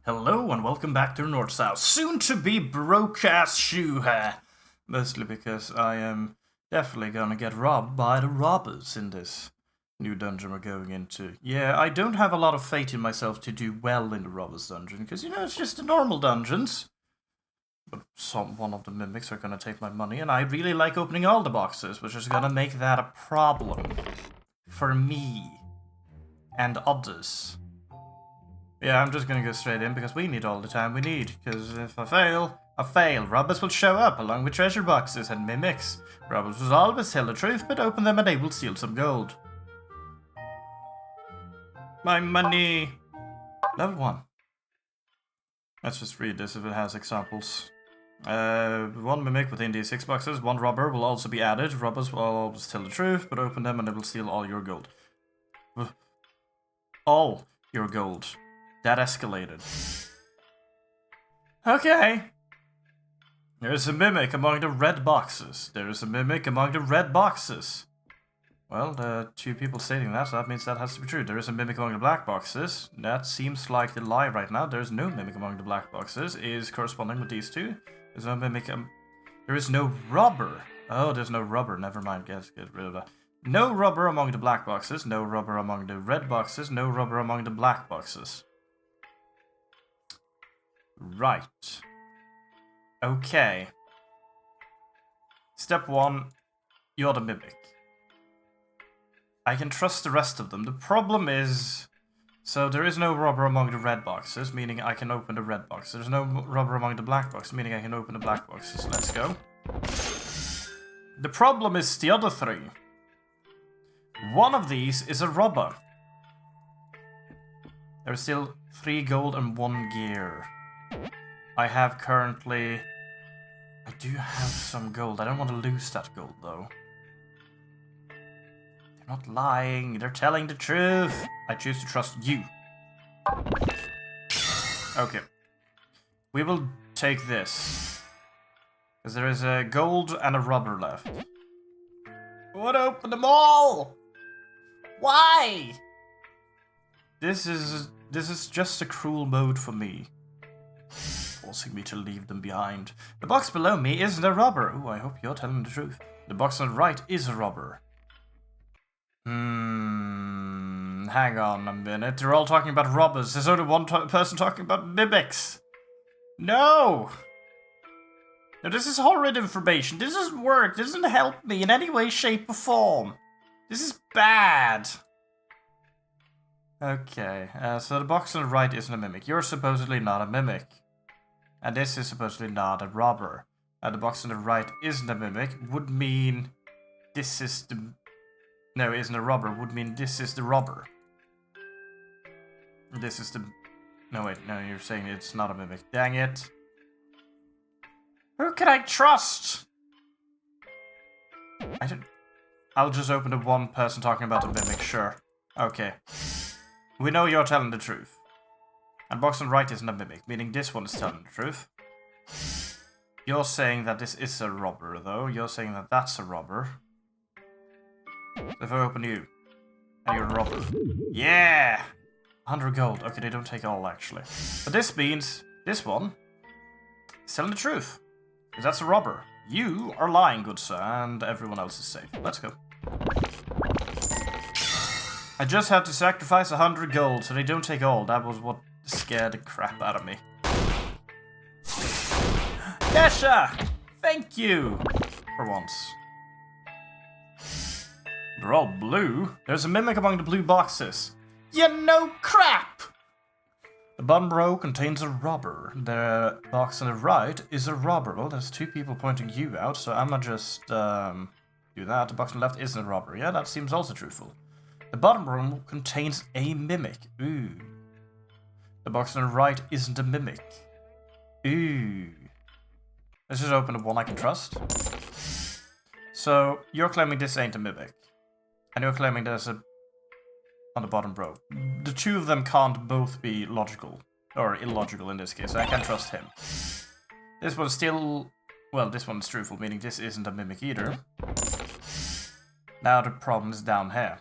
Hello and welcome back to North South, soon to be broke ass shoe hair. Mostly because I am definitely gonna get robbed by the robbers in this new dungeon we're going into. Yeah, I don't have a lot of faith in myself to do well in the robbers dungeon, because it's just the normal dungeons. But one of the mimics are gonna take my money, and I really like opening all the boxes, which is gonna make that a problem for me and others. Yeah, I'm just gonna go straight in because we need all the time we need. Because if I fail, I fail. Robbers will show up along with treasure boxes and mimics. Robbers will always tell the truth, but open them and they will steal some gold. My money! Level 1. Let's just read this if it has examples. One mimic within these 6 boxes. One robber will also be added. Robbers will always tell the truth, but open them and they will steal all your gold. All your gold. That escalated. Okay. There's a mimic among the red boxes. There's a mimic among the red boxes. Well, the two people stating that, so that means that has to be true. There is a mimic among the black boxes. That seems like the lie right now. There's no mimic among the black boxes. Is corresponding with these two. There's no mimic. There is no rubber. Oh, there's no rubber. Never mind. Get rid of that. No rubber among the black boxes. No rubber among the red boxes. No rubber among the black boxes. Right. Okay. Step 1. You're the mimic. I can trust the rest of them. The problem is... So there is no rubber among the red boxes, meaning I can open the red boxes. There's no rubber among the black boxes, meaning I can open the black boxes. Let's go. The problem is the other 3. One of these is a rubber. There's still 3 gold and 1 gear. I have currently... I do have some gold. I don't want to lose that gold, though. They're not lying. They're telling the truth. I choose to trust you. Okay. We will take this. Because there is a gold and a rubber left. I want to open them all! Why? This is just a cruel mode for me. Forcing me to leave them behind. The box below me isn't a rubber. Ooh, I hope you're telling the truth. The box on the right is a rubber. Hang on a minute. They're all talking about robbers. There's only one person talking about mimics. No! No, this is horrid information. This doesn't work. This doesn't help me in any way, shape, or form. This is bad. Okay, so the box on the right isn't a mimic. You're supposedly not a mimic. And this is supposedly not a robber. The box on the right isn't a mimic. Would mean this is the... No, it isn't a robber. Would mean this is the robber. This is the... No, wait. No, you're saying it's not a mimic. Dang it. Who can I trust? I don't... I'll just open the one person talking about the mimic, sure. Okay. We know you're telling the truth. And box on right isn't a mimic, meaning this one is telling the truth. You're saying that this is a robber, though. You're saying that that's a robber. So if I open you, and you're a robber. Yeah! 100 gold. Okay, they don't take all, actually. But this means this one is telling the truth. Because that's a robber. You are lying, good sir, and everyone else is safe. Let's go. I just had to sacrifice 100 gold, so they don't take all. That was what scared the crap out of me. Nesha! Thank you! For once. They're all blue. There's a mimic among the blue boxes. You know crap! The bottom row contains a robber. The box on the right is a robber. Well, there's 2 people pointing you out, so I'm not just do that. The box on the left isn't a robber. Yeah, that seems also truthful. The bottom row contains a mimic. Ooh. The box on the right isn't a mimic. Ooh. Let's just open the one I can trust. So, you're claiming this ain't a mimic. And you're claiming there's a... on the bottom row. The 2 of them can't both be logical. Or illogical in this case, so I can't trust him. This one's still... Well, this one's truthful, meaning this isn't a mimic either. Now the problem is down here.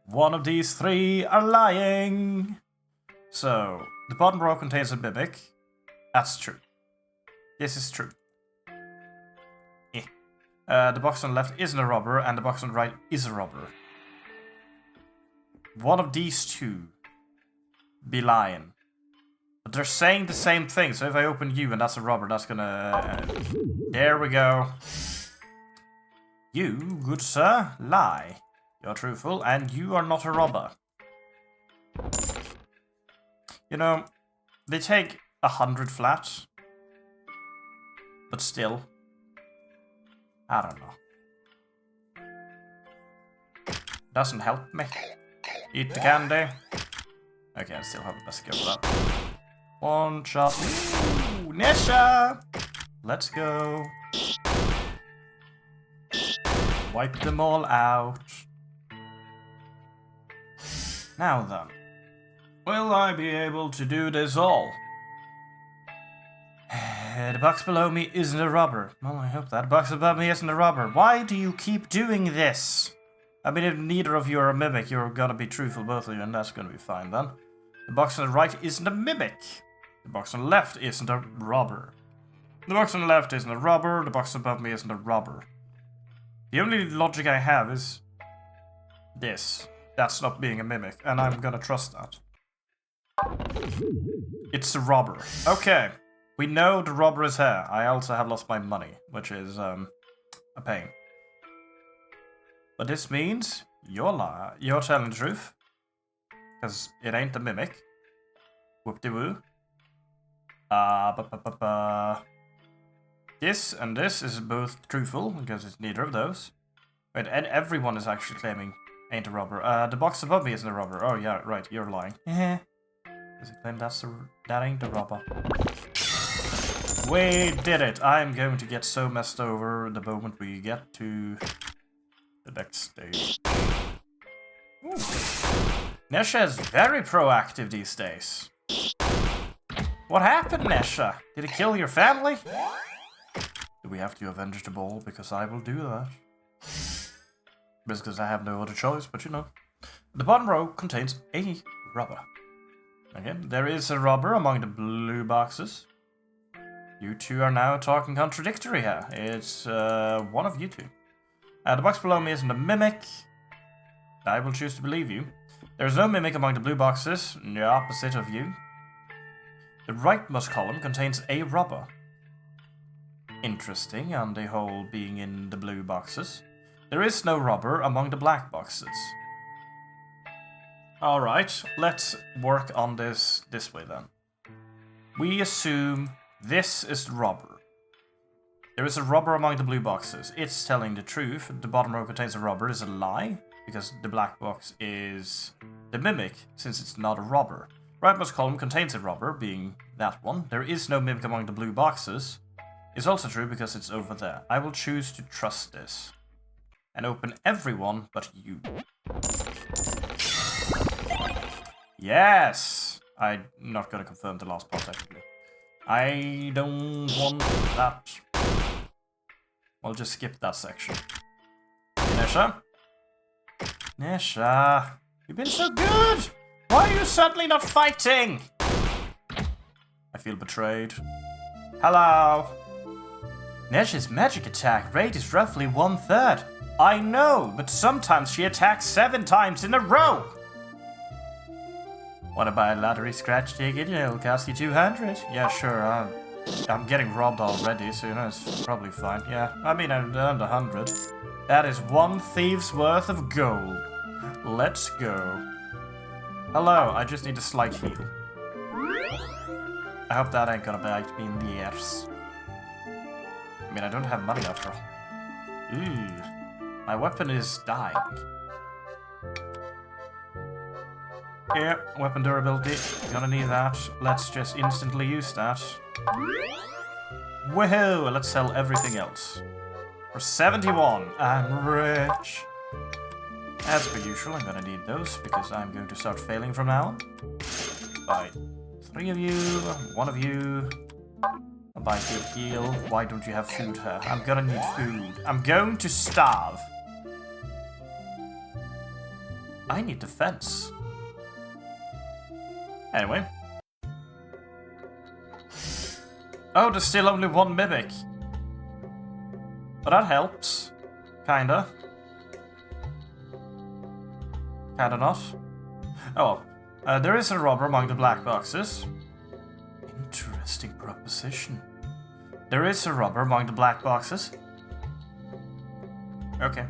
One of these 3 are lying! So, the bottom row contains a mimic. That's true. This is true. The box on the left isn't a robber, and the box on the right is a robber. One of these 2 be lying. But they're saying the same thing, so if I open you and that's a robber, that's gonna... there we go. You, good sir, lie. You're truthful, and you are not a robber. You know, they take 100 flat. But still. I don't know. Doesn't help me. Eat the candy. Okay, I still have the best go for that. One shot. Ooh, Nesha! Let's go. Wipe them all out. Now then. Will I be able to do this all? The box below me isn't a robber. Well, I hope that. The box above me isn't a robber. Why do you keep doing this? I mean, if neither of you are a mimic, you're gonna be truthful, both of you, and that's gonna be fine then. The box on the right isn't a mimic. The box on the left isn't a robber. The box on the left isn't a robber. The box above me isn't a robber. The only logic I have is this. That's not being a mimic, and I'm gonna trust that. It's a robber. Okay. We know the robber is here. I also have lost my money, which is a pain. But this means you're telling the truth. Because it ain't the mimic. Whoop-de-woo. This and this is both truthful, because it's neither of those. Wait, and everyone is actually claiming ain't a robber. The box above me isn't a robber. Oh yeah, right, you're lying. Does it claim that ain't a robber? We did it! I'm going to get so messed over the moment we get to the next stage. Ooh. Nesha is very proactive these days. What happened, Nesha? Did it kill your family? Do we have to avenge the ball? Because I will do that. Because I have no other choice, but you know. The bottom row contains a robber. Okay, there is a robber among the blue boxes. You two are now talking contradictory here. It's one of you two. The box below me isn't a mimic. I will choose to believe you. There is no mimic among the blue boxes, the opposite of you. The rightmost column contains a robber. Interesting on the whole being in the blue boxes. There is no robber among the black boxes. Alright, let's work on this way then. We assume this is the robber. There is a robber among the blue boxes. It's telling the truth. The bottom row contains a robber is a lie, because the black box is the mimic, since it's not a robber. Rightmost column contains a robber, being that one. There is no mimic among the blue boxes. It's also true because it's over there. I will choose to trust this. And open everyone but you. Yes! I'm not gonna confirm the last part, actually. I don't want that. I'll just skip that section. Nesha? Nesha, you've been so good! Why are you suddenly not fighting? I feel betrayed. Hello? Nesha's magic attack rate is roughly 1/3. I know, but sometimes she attacks 7 times in a row. Wanna buy a lottery scratch ticket? It'll cost you 200. Yeah, sure. I'm getting robbed already, so you know it's probably fine. Yeah, I mean I earned 100. That is 1 thief's worth of gold. Let's go. Hello, I just need a slight heal. I hope that ain't gonna bite me in the ears. I mean, I don't have money after all. Ooh, my weapon is dying. Yeah, weapon durability. Gonna need that. Let's just instantly use that. Woohoo! Let's sell everything else. For 71, I'm rich. As per usual, I'm gonna need those because I'm going to start failing from now on. Buy 3 of you, 1 of you. I'll buy good heal. Why don't you have food here? I'm gonna need food. I'm going to starve. I need defense. Anyway. Oh, there's still only 1 mimic. But that helps. Kinda. Kinda not. Oh well. There is a robber among the black boxes. Interesting proposition. There is a robber among the black boxes. Okay.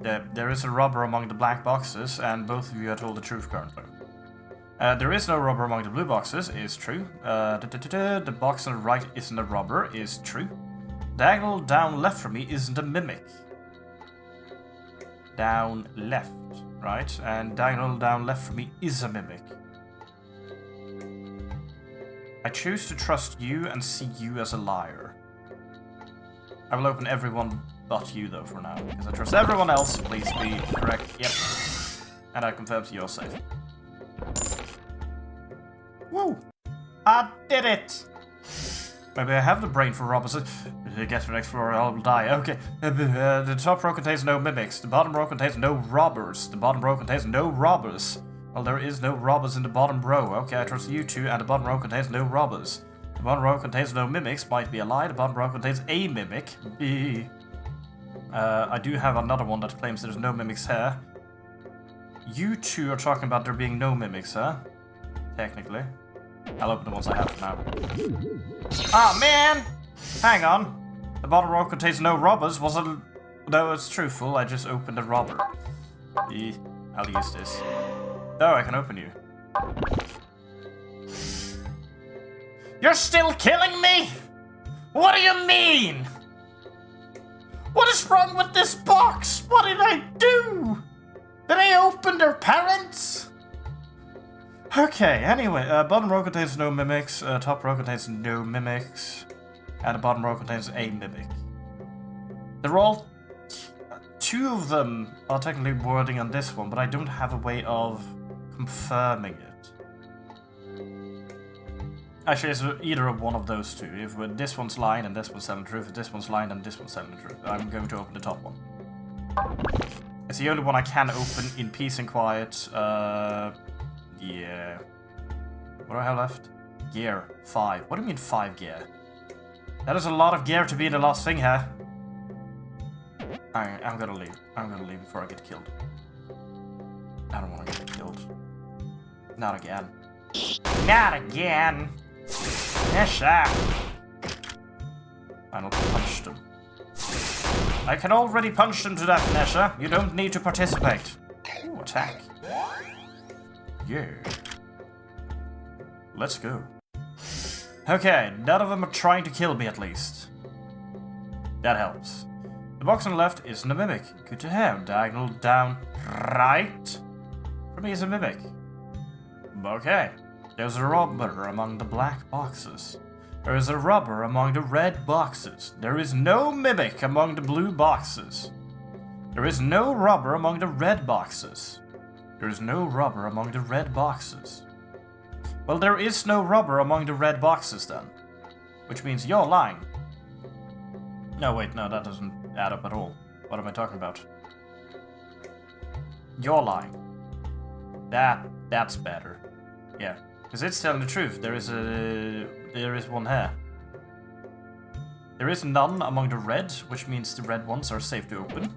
There is a robber among the black boxes, and both of you are told the truth currently. There is no robber among the blue boxes, is true. The box on the right isn't a robber, is true. Diagonal down left from me isn't a mimic. Down left, right? And diagonal down left from me is a mimic. I choose to trust you and see you as a liar. I will open everyone but you though for now, because I trust everyone else. Please be correct. Yep. And I confirm you're safe. I did it! Maybe I have the brain for robbers. Get to the next floor, I'll die. Okay. The top row contains no mimics. The bottom row contains no robbers. The bottom row contains no robbers. Well, there is no robbers in the bottom row. Okay, I trust you two, and the bottom row contains no robbers. The bottom row contains no mimics. Might be a lie. The bottom row contains a mimic. I do have another one that claims there's no mimics here. You two are talking about there being no mimics, huh? Technically. I'll open the ones I have for now. Ah, man! Hang on. The bottom row contains no robbers. Was it... No, it's truthful. I just opened a robber. I'll use this. Oh, I can open you. You're still killing me? What do you mean? What is wrong with this box? What did I do? Did I open their parents? Okay, anyway, bottom row contains no mimics, top row contains no mimics, and the bottom row contains a mimic. They're all... Two of them are technically wording on this one, but I don't have a way of confirming it. Actually, it's either one of those two. If this one's lying and this one's telling the truth, if this one's lying and this one's telling the truth, I'm going to open the top one. It's the only one I can open in peace and quiet. Yeah. What do I have left? Gear. 5. What do you mean 5 gear? That is a lot of gear to be in the last thing here. I'm gonna leave. I'm gonna leave before I get killed. I don't want to get killed. Not again. Not again! Yes, sir! I'll punch them. I can already punch them to death, Nesha. You don't need to participate. Ooh, attack. Yeah. Let's go. Okay, none of them are trying to kill me at least. That helps. The box on the left isn't a mimic. Good to have. Diagonal down right. For me is a mimic. Okay. There's a robber among the black boxes. There is a robber among the red boxes. There is no mimic among the blue boxes. There is no robber among the red boxes. There is no robber among the red boxes. Well, there is no robber among the red boxes then. Which means you're lying. No, wait, no, that doesn't add up at all. What am I talking about? You're lying. That's better. Yeah. Because it's telling the truth. There is one here. There is none among the red, which means the red ones are safe to open.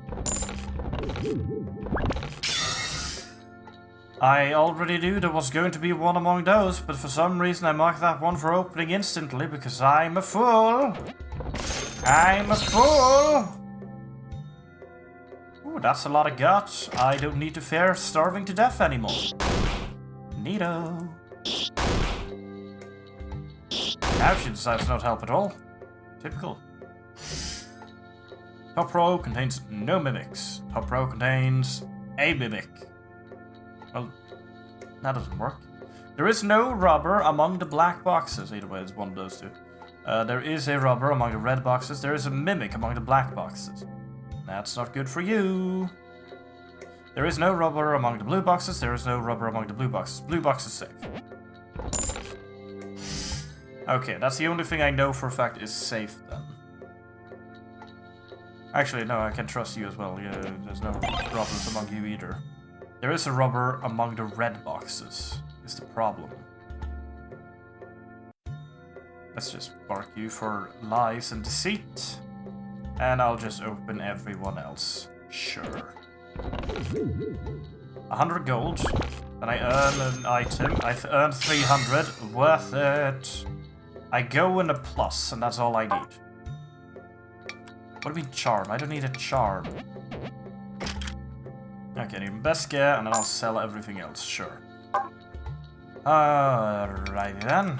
I already knew there was going to be one among those, but for some reason I marked that one for opening instantly because I'm a fool. I'm a fool. Ooh, that's a lot of guts. I don't need to fear starving to death anymore. Neato. Now she decides to not help at all. Typical. Top row contains no mimics. Top row contains a mimic. Well, that doesn't work. There is no robber among the black boxes. Either way, it's one of those two. There is a robber among the red boxes. There is a mimic among the black boxes. That's not good for you. There is no robber among the blue boxes. There is no robber among the blue boxes. Blue box is safe. Okay, that's the only thing I know for a fact is safe then. Actually, no, I can trust you as well. Yeah, there's no robbers among you either. There is a robber among the red boxes, is the problem. Let's just mark you for lies and deceit. And I'll just open everyone else. Sure. 100 gold. And I earn an item. I've earned 300. Worth it. I go in a plus, and that's all I need. What do you mean charm? I don't need a charm. Okay, I need best gear, and then I'll sell everything else, sure. Alrighty then.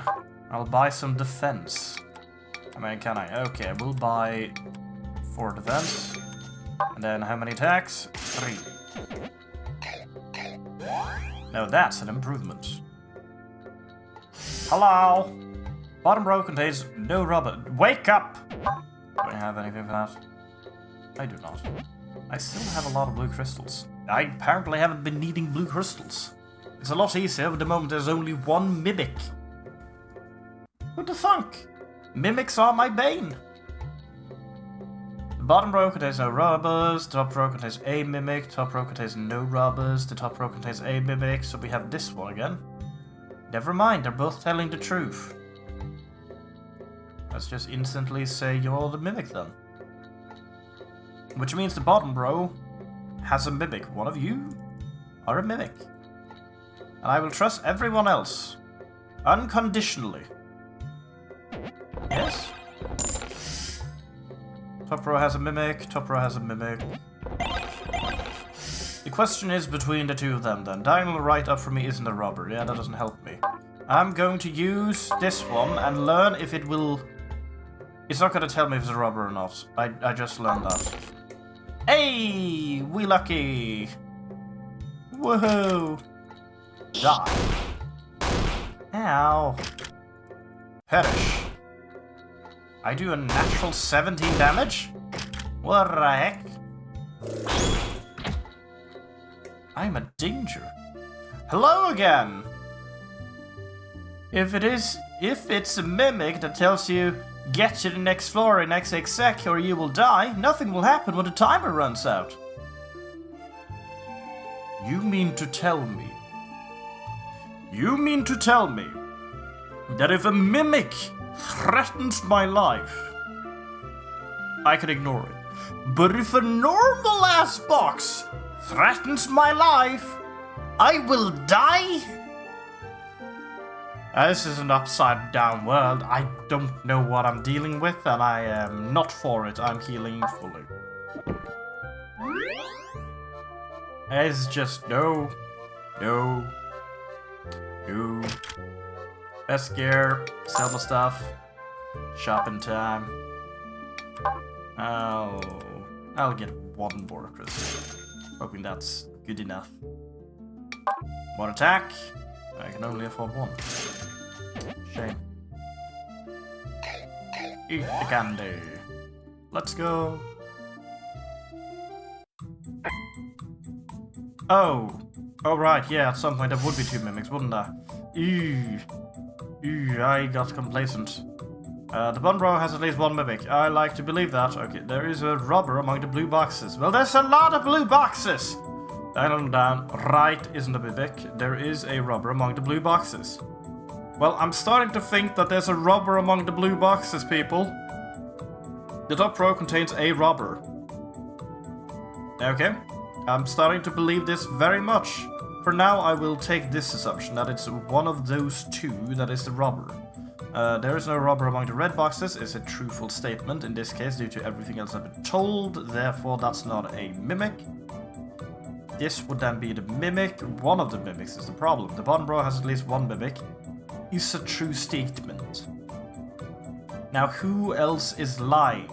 I'll buy some defense. I mean, can I? Okay, we'll buy 4 defense. And then how many attacks? 3. Now that's an improvement. Hello! Bottom row contains no rubber. Wake up! Do I have anything for that? I do not. I still have a lot of blue crystals. I apparently haven't been needing blue crystals. It's a lot easier at the moment there's only one mimic. the funk. Mimics are my bane. The bottom row contains no robbers. The top row contains a mimic. Top row contains no robbers. The top row contains a mimic. So we have this one again. Never mind, they're both telling the truth. Let's just instantly say you're the mimic then. Which means the bottom row has a mimic. One of you are a mimic. And I will trust everyone else. Unconditionally. Yes? Top row has a mimic. Top row has a mimic. The question is between the two of them then. Diagonal right up for me isn't a robber. Yeah, that doesn't help me. I'm going to use this one and learn if it will... It's not going to tell me if it's a robber or not. I just learned that. Hey! We lucky! Woohoo! Die. Ow. Perish. I do a natural 17 damage? What the heck? I'm a danger. Hello again! If it's a mimic that tells you get to the next floor in XXX or you will die, nothing will happen when the timer runs out. You mean to tell me that if a mimic threatens my life, I can ignore it. But if a normal ass box threatens my life, I will die? This is an upside down world. I don't know what I'm dealing with, and I am not for it. I'm healing fully. It's just no. Best gear, sell my stuff, shopping time. I'll get one more crystal. Hoping that's good enough. One attack. I can only afford one. Shame. Eat the candy. Let's go. Oh, right, yeah, at some point there would be two mimics, wouldn't there? I got complacent. The bottom row has at least one mimic. I like to believe that. Okay, there is a robber among the blue boxes. Well, there's a lot of blue boxes! Down, right isn't a mimic. There is a robber among the blue boxes. Well, I'm starting to think that there's a robber among the blue boxes, people. The top row contains a robber. Okay, I'm starting to believe this very much. For now, I will take this assumption that it's one of those two that is the robber. There is no robber among the red boxes. It's a truthful statement in this case due to everything else I've been told. Therefore, that's not a mimic. This would then be the mimic. One of the mimics is the problem. The bottom row has at least one mimic. It's a true statement. Now, who else is lying?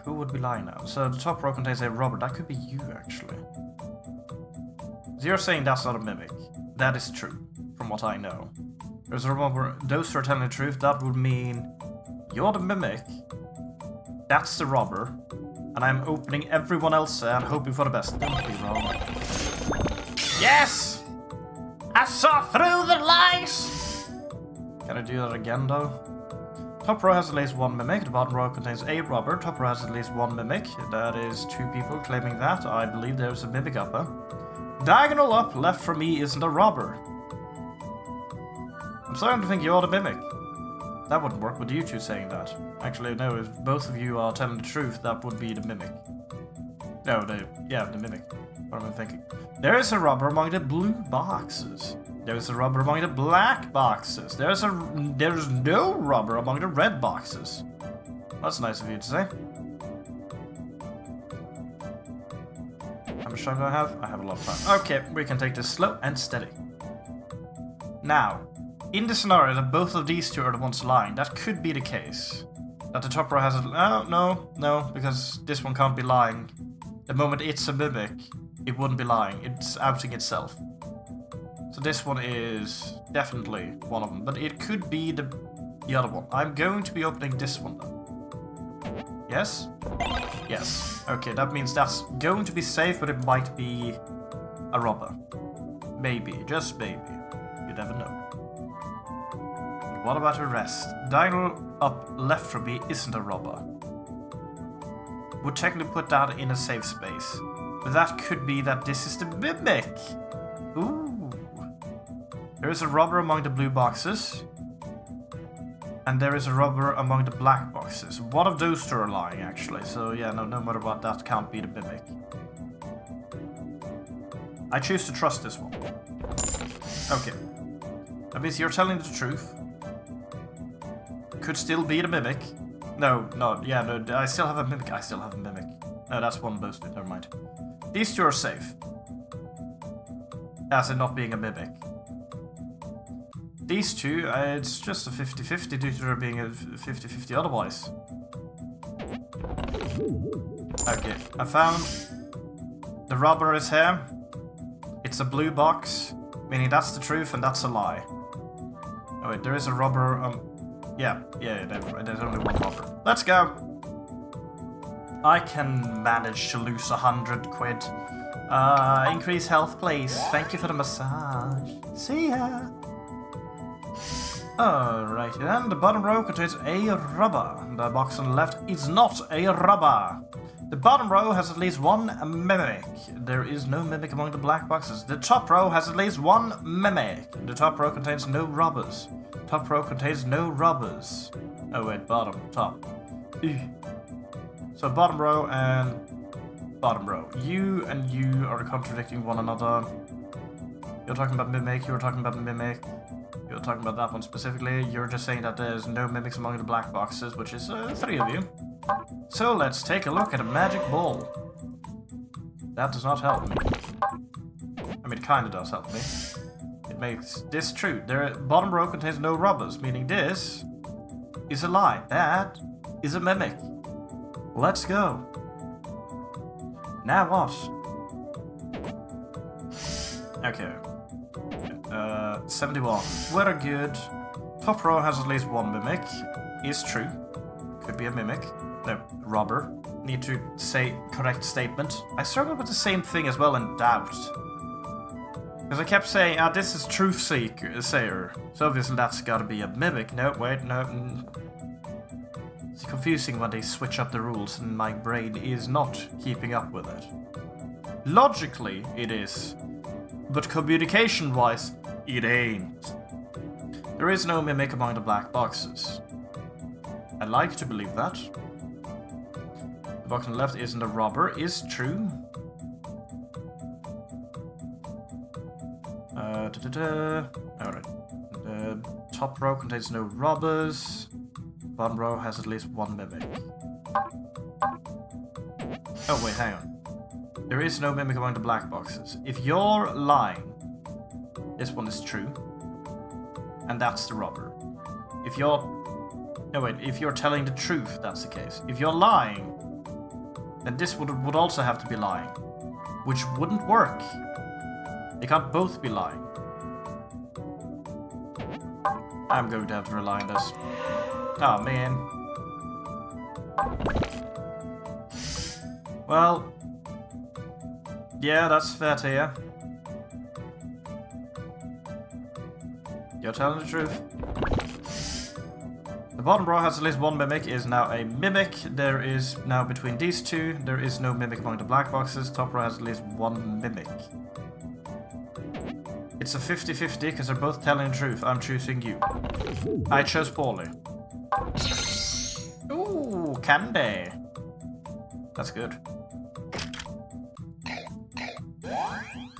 Who would be lying now? So the top row contains a robber. That could be you, actually. So you're saying that's not a mimic. That is true, from what I know. There's a robber. Those who are telling the truth, that would mean you're the mimic. That's the robber. And I'm opening everyone else and hoping for the best. Don't be wrong. Yes! I saw through the lies! Can I do that again, though? Top row has at least one mimic. The bottom row contains a robber. Top row has at least one mimic. That is two people claiming that. I believe there's a mimic upper. Diagonal up left for me isn't a robber. I'm starting to think you're the mimic. That wouldn't work with you two saying that. Actually, no, if both of you are telling the truth, that would be the mimic. No, the mimic. What am I thinking? There is a robber among the blue boxes. There is a robber among the black boxes. There's no robber among the red boxes. That's nice of you to say. How much time do I have? I have a lot of time. Okay, we can take this slow and steady. Now, in the scenario that both of these two are the ones lying, that could be the case. That the top row has a... No, because this one can't be lying. The moment it's a mimic, it wouldn't be lying. It's outing itself. So this one is definitely one of them. But it could be the other one. I'm going to be opening this one then. Yes? Yes. Okay, that means that's going to be safe, but it might be a robber. Maybe, just maybe. You never know. But what about the rest? Diagonal up left from me isn't a robber. Would technically put that in a safe space. But that could be that this is the mimic. Ooh. There is a robber among the blue boxes. And there is a robber among the black boxes. One of those two are lying, actually. So yeah, no matter what, that can't be the mimic. I choose to trust this one. Okay. That means you're telling the truth. Could still be the mimic. No, I still have a mimic. No, that's one boosted, never mind. These two are safe. As in not being a mimic. These two, it's just a 50-50 due to there being a 50-50 otherwise. Okay, I found the robber is here. It's a blue box, meaning that's the truth and that's a lie. Oh wait, there is a robber, yeah, there's only one robber. Let's go! I can manage to lose 100 quid. Increase health, please. Thank you for the massage. See ya! Alrighty then, the bottom row contains a rubber. The box on the left is not a rubber. The bottom row has at least one mimic. There is no mimic among the black boxes. The top row has at least one mimic. The top row contains no robbers. Top row contains no robbers. Oh wait, bottom, top. Ew. So bottom row and bottom row. You and you are contradicting one another. You're talking about mimic, you're talking about mimic. You're talking about that one specifically. You're just saying that there's no mimics among the black boxes, which is 3 of you. So let's take a look at a magic ball. That does not help me. I mean, it kind of does help me. It makes this true. Bottom row contains no robbers, meaning this is a lie. That is a mimic. Let's go. Now what? Okay. 71. We're good. Top row has at least one mimic. Is true. Could be a mimic. No, robber. Need to say correct statement. I struggled with the same thing as well in doubt. Because I kept saying, this is truth sayer. So obviously that's gotta be a mimic. No, wait, no. It's confusing when they switch up the rules and my brain is not keeping up with it. Logically, it is. But communication-wise, it ain't. There is no mimic among the black boxes. I like to believe that. The box on the left isn't a robber, is true. Alright. The top row contains no robbers. Bottom row has at least one mimic. Oh wait, hang on. There is no mimic among the black boxes. If you're lying, this one is true. And that's the robber. If you're... No wait, if you're telling the truth, that's the case. If you're lying, then this would also have to be lying. Which wouldn't work. They can't both be lying. I'm going to have to rely on this. Oh man. Well... Yeah, that's fair to you. You're telling the truth. The bottom row has at least one mimic, is now a mimic. There is now between these two, there is no mimic among the black boxes. Top row has at least one mimic. It's a 50-50 because they're both telling the truth. I'm choosing you. I chose poorly. Ooh, candy. That's good.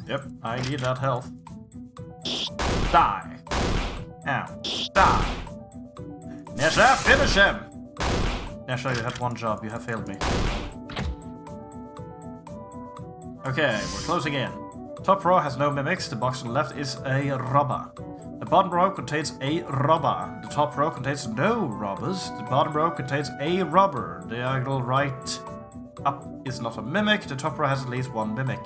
Yep, I need that health. Die. Ow. Die. Nesha, finish him! Nesha, you had one job. You have failed me. Okay, we're closing in. Top row has no mimics. The box on the left is a robber. The bottom row contains a robber. The top row contains no robbers. The bottom row contains a robber. The diagonal right up is not a mimic. The top row has at least one mimic.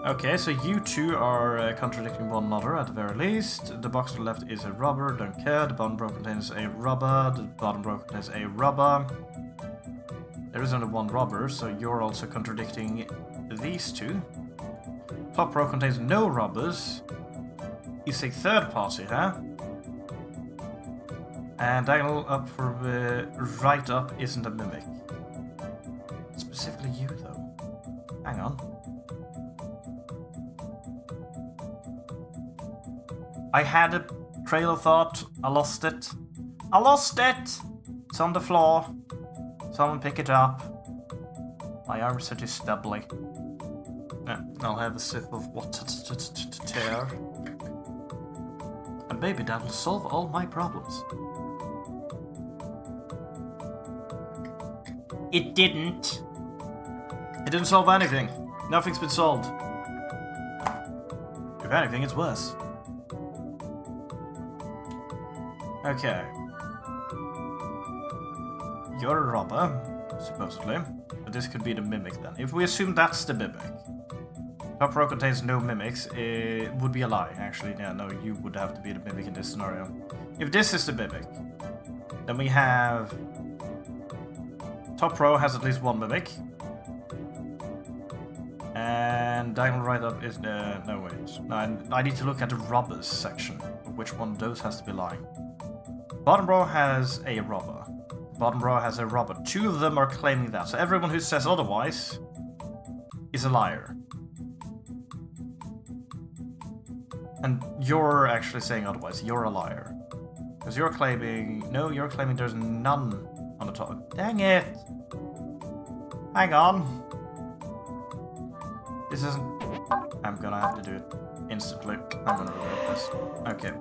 Okay, so you two are contradicting one another at the very least. The box on the left is a robber, don't care. The bottom row contains a robber. The bottom row contains a robber. There is only one robber, so you're also contradicting these two. Top row contains no robbers. is a third party, huh? And diagonal up for right up isn't a mimic. Specifically you, though. Hang on. I had a trail of thought. I lost it. I lost it! It's on the floor. Someone pick it up. My arms are too stubbly. Yeah, I'll have a sip of water to tear. And maybe that will solve all my problems. It didn't. It didn't solve anything. Nothing's been solved. If anything, it's worse. Okay. You're a robber, supposedly. But this could be the mimic then. If we assume that's the mimic. Top row contains no mimics. It would be a lie, actually. Yeah, no, you would have to be the mimic in this scenario. If this is the mimic, then we have... Top row has at least one mimic. And diagonal right up is... no, wait. No, I need to look at the robbers section. Of which one of those has to be lying. Bottom row has a robber. Bottom row has a robber. Two of them are claiming that. So everyone who says otherwise is a liar. And you're actually saying otherwise. You're a liar. Because you're claiming... No, you're claiming there's none on the top. Dang it! Hang on. This isn't... I'm gonna have to do it instantly. I'm gonna regret this. Okay.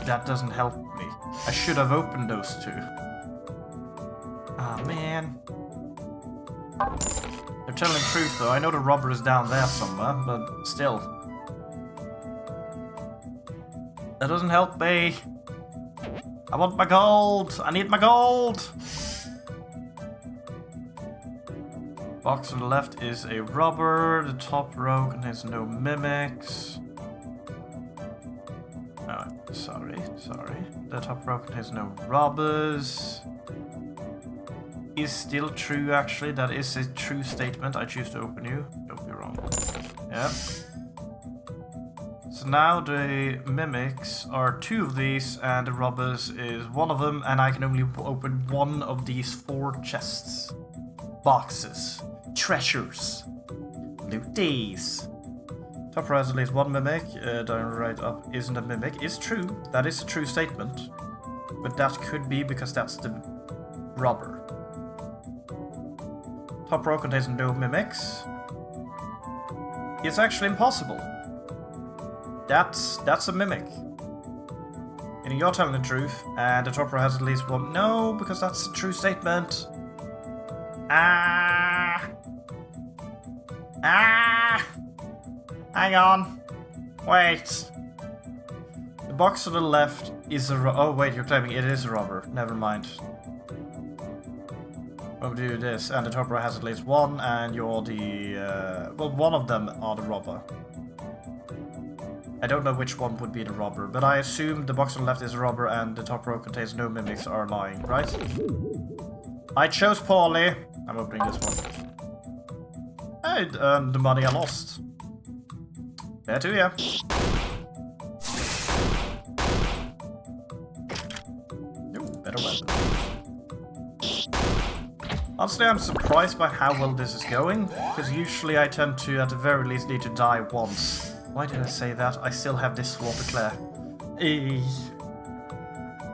That doesn't help me. I should have opened those two. Ah, man. They're telling the truth, though. I know the robber is down there somewhere, but still. That doesn't help me. I want my gold. I need my gold. Box on the left is a robber. The top row contains no mimics. Oh, sorry. The top row contains no robbers. Is still true, actually. That is a true statement. I choose to open you. Don't be wrong. Yep. So now the mimics are two of these, and the robbers is one of them, and I can only open one of these 4 chests. Boxes. Treasures. Loot these. Top row has at least one mimic. Down right up isn't a mimic. It's true. That is a true statement. But that could be because that's the robber. Top row contains no mimics. It's actually impossible. That's a mimic. And you're telling the truth, and the top row has at least one. No, because that's a true statement. Hang on. Wait. The box to the left is a oh wait, you're claiming it is a robber. Never mind. We'll do this, and the top row has at least one, and you're the well, one of them are the robber. I don't know which one would be the robber, but I assume the box on the left is a robber and the top row contains no mimics are lying, right? I chose poorly. I'm opening this one. I earned the money I lost. There to ya. Ooh, better weapon. Honestly, I'm surprised by how well this is going, because usually I tend to, at the very least, need to die once. Why did I say that? I still have this sword to clear.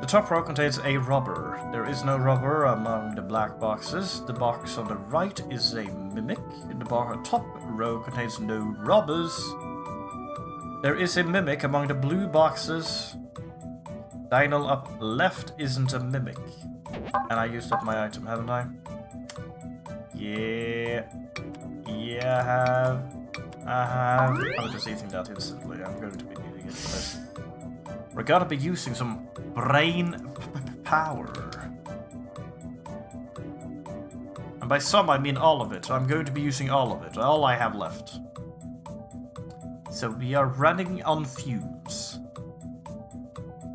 The top row contains a robber. There is no robber among the black boxes. The box on the right is a mimic. The top row contains no robbers. There is a mimic among the blue boxes. Diagonal up left isn't a mimic. And I used up my item, haven't I? Yeah, I have. I'm just eating that instantly. I'm going to be needing it for this. We're gonna be using some brain power. And by some, I mean all of it. I'm going to be using all of it. All I have left. So we are running on fumes.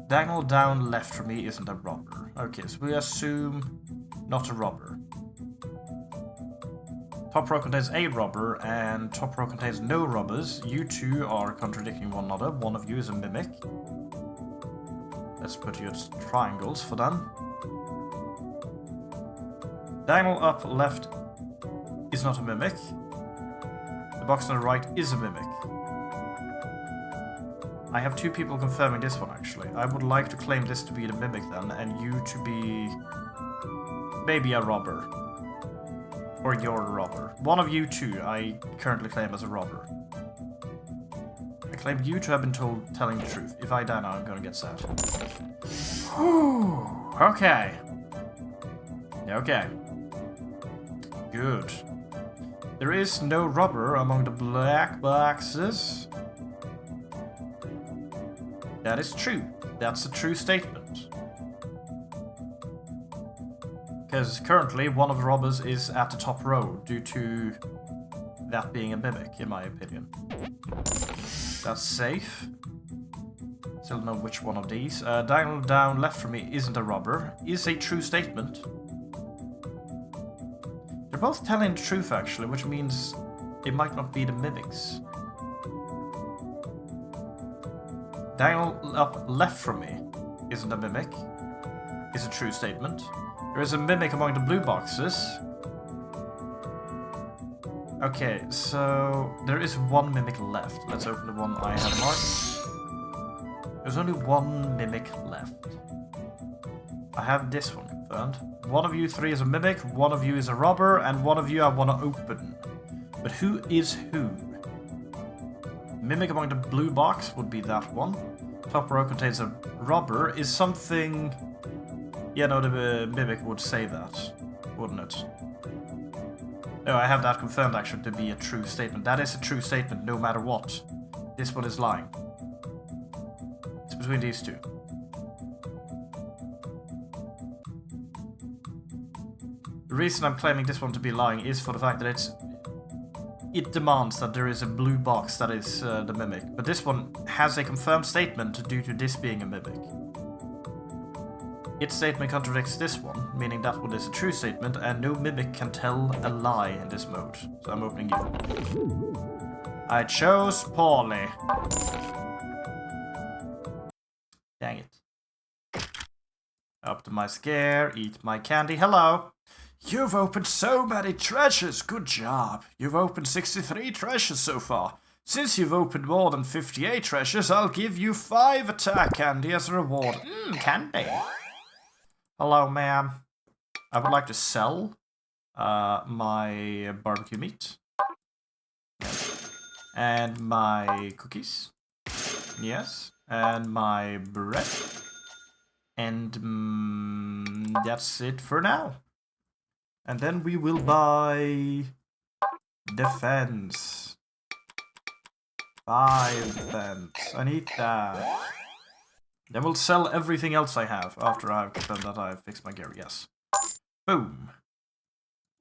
Diagonal down left for me isn't a robber. Okay, so we assume not a robber. top row contains a robber, and top row contains no robbers. You two are contradicting one another. One of you is a mimic. Let's put you as triangles for them. Diagonal up left is not a mimic. The box on the right is a mimic. I have two people confirming this one, actually. I would like to claim this to be the mimic then, and you to be maybe a robber. Or you're a robber. One of you two I currently claim as a robber. I claim you to have been told telling the truth. If I die now, I'm gonna get sad. Whew. Okay. Okay. Good. There is no robber among the black boxes. That is true. That's a true statement. Because currently one of the robbers is at the top row due to that being a mimic, in my opinion. That's safe. Still don't know which one of these. Diagonal down left from me isn't a robber. Is a true statement. They're both telling the truth, actually, which means it might not be the mimics. Diagonal up left from me isn't a mimic. Is a true statement. There is a mimic among the blue boxes. Okay, so there is one mimic left. Let's open the one I have marked. There's only one mimic left. I have this one confirmed. One of you three is a mimic, one of you is a robber, and one of you I want to open. But who is who? Mimic among the blue box would be that one. Top row contains a robber is something... Yeah, no, the mimic would say that, wouldn't it? No, I have that confirmed actually to be a true statement. That is a true statement no matter what. This one is lying. It's between these two. The reason I'm claiming this one to be lying is for the fact that it demands that there is a blue box that is the mimic. But this one has a confirmed statement due to this being a mimic. Its statement contradicts this one, meaning that one is a true statement, and no mimic can tell a lie in this mode. So I'm opening you. I chose poorly. Dang it. Up to my scare, eat my candy. Hello! You've opened so many treasures, good job. You've opened 63 treasures so far. Since you've opened more than 58 treasures, I'll give you 5 attack candy as a reward. Candy. Hello, ma'am. I would like to sell my barbecue meat. And my cookies. Yes. And my bread. And that's it for now. And then we will buy defense. 5 defense. I need that. Then we'll sell everything else I have after I've confirmed that I've fixed my gear, yes. Boom.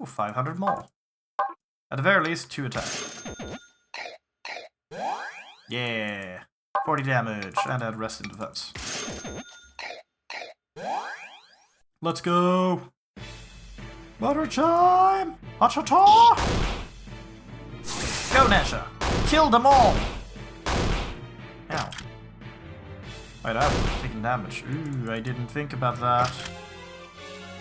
Ooh, 500 more. At the very least, 2 attack. Yeah. 40 damage, and add rest in defense. Let's go! Butter time! Hachata! Go, Nesha! Kill them all! Ow. Wait, I've taken damage. Ooh, I didn't think about that.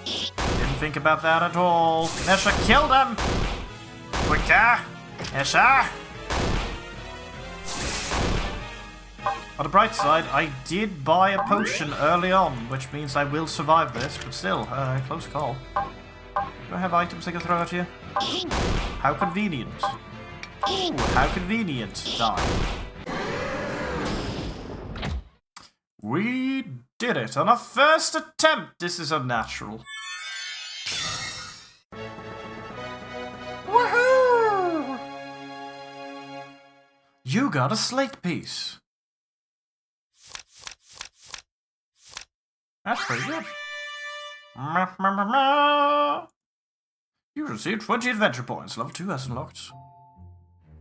Didn't think about that at all. Nesha, kill them! Quicker! Nesha! On the bright side, I did buy a potion early on, which means I will survive this, but still, close call. Do I have items I can throw at you? How convenient. Ooh, how convenient. Die. We did it on our first attempt. This is unnatural. Woohoo! You got a slate piece. That's pretty good. You received 20 adventure points. Level 2 has unlocked.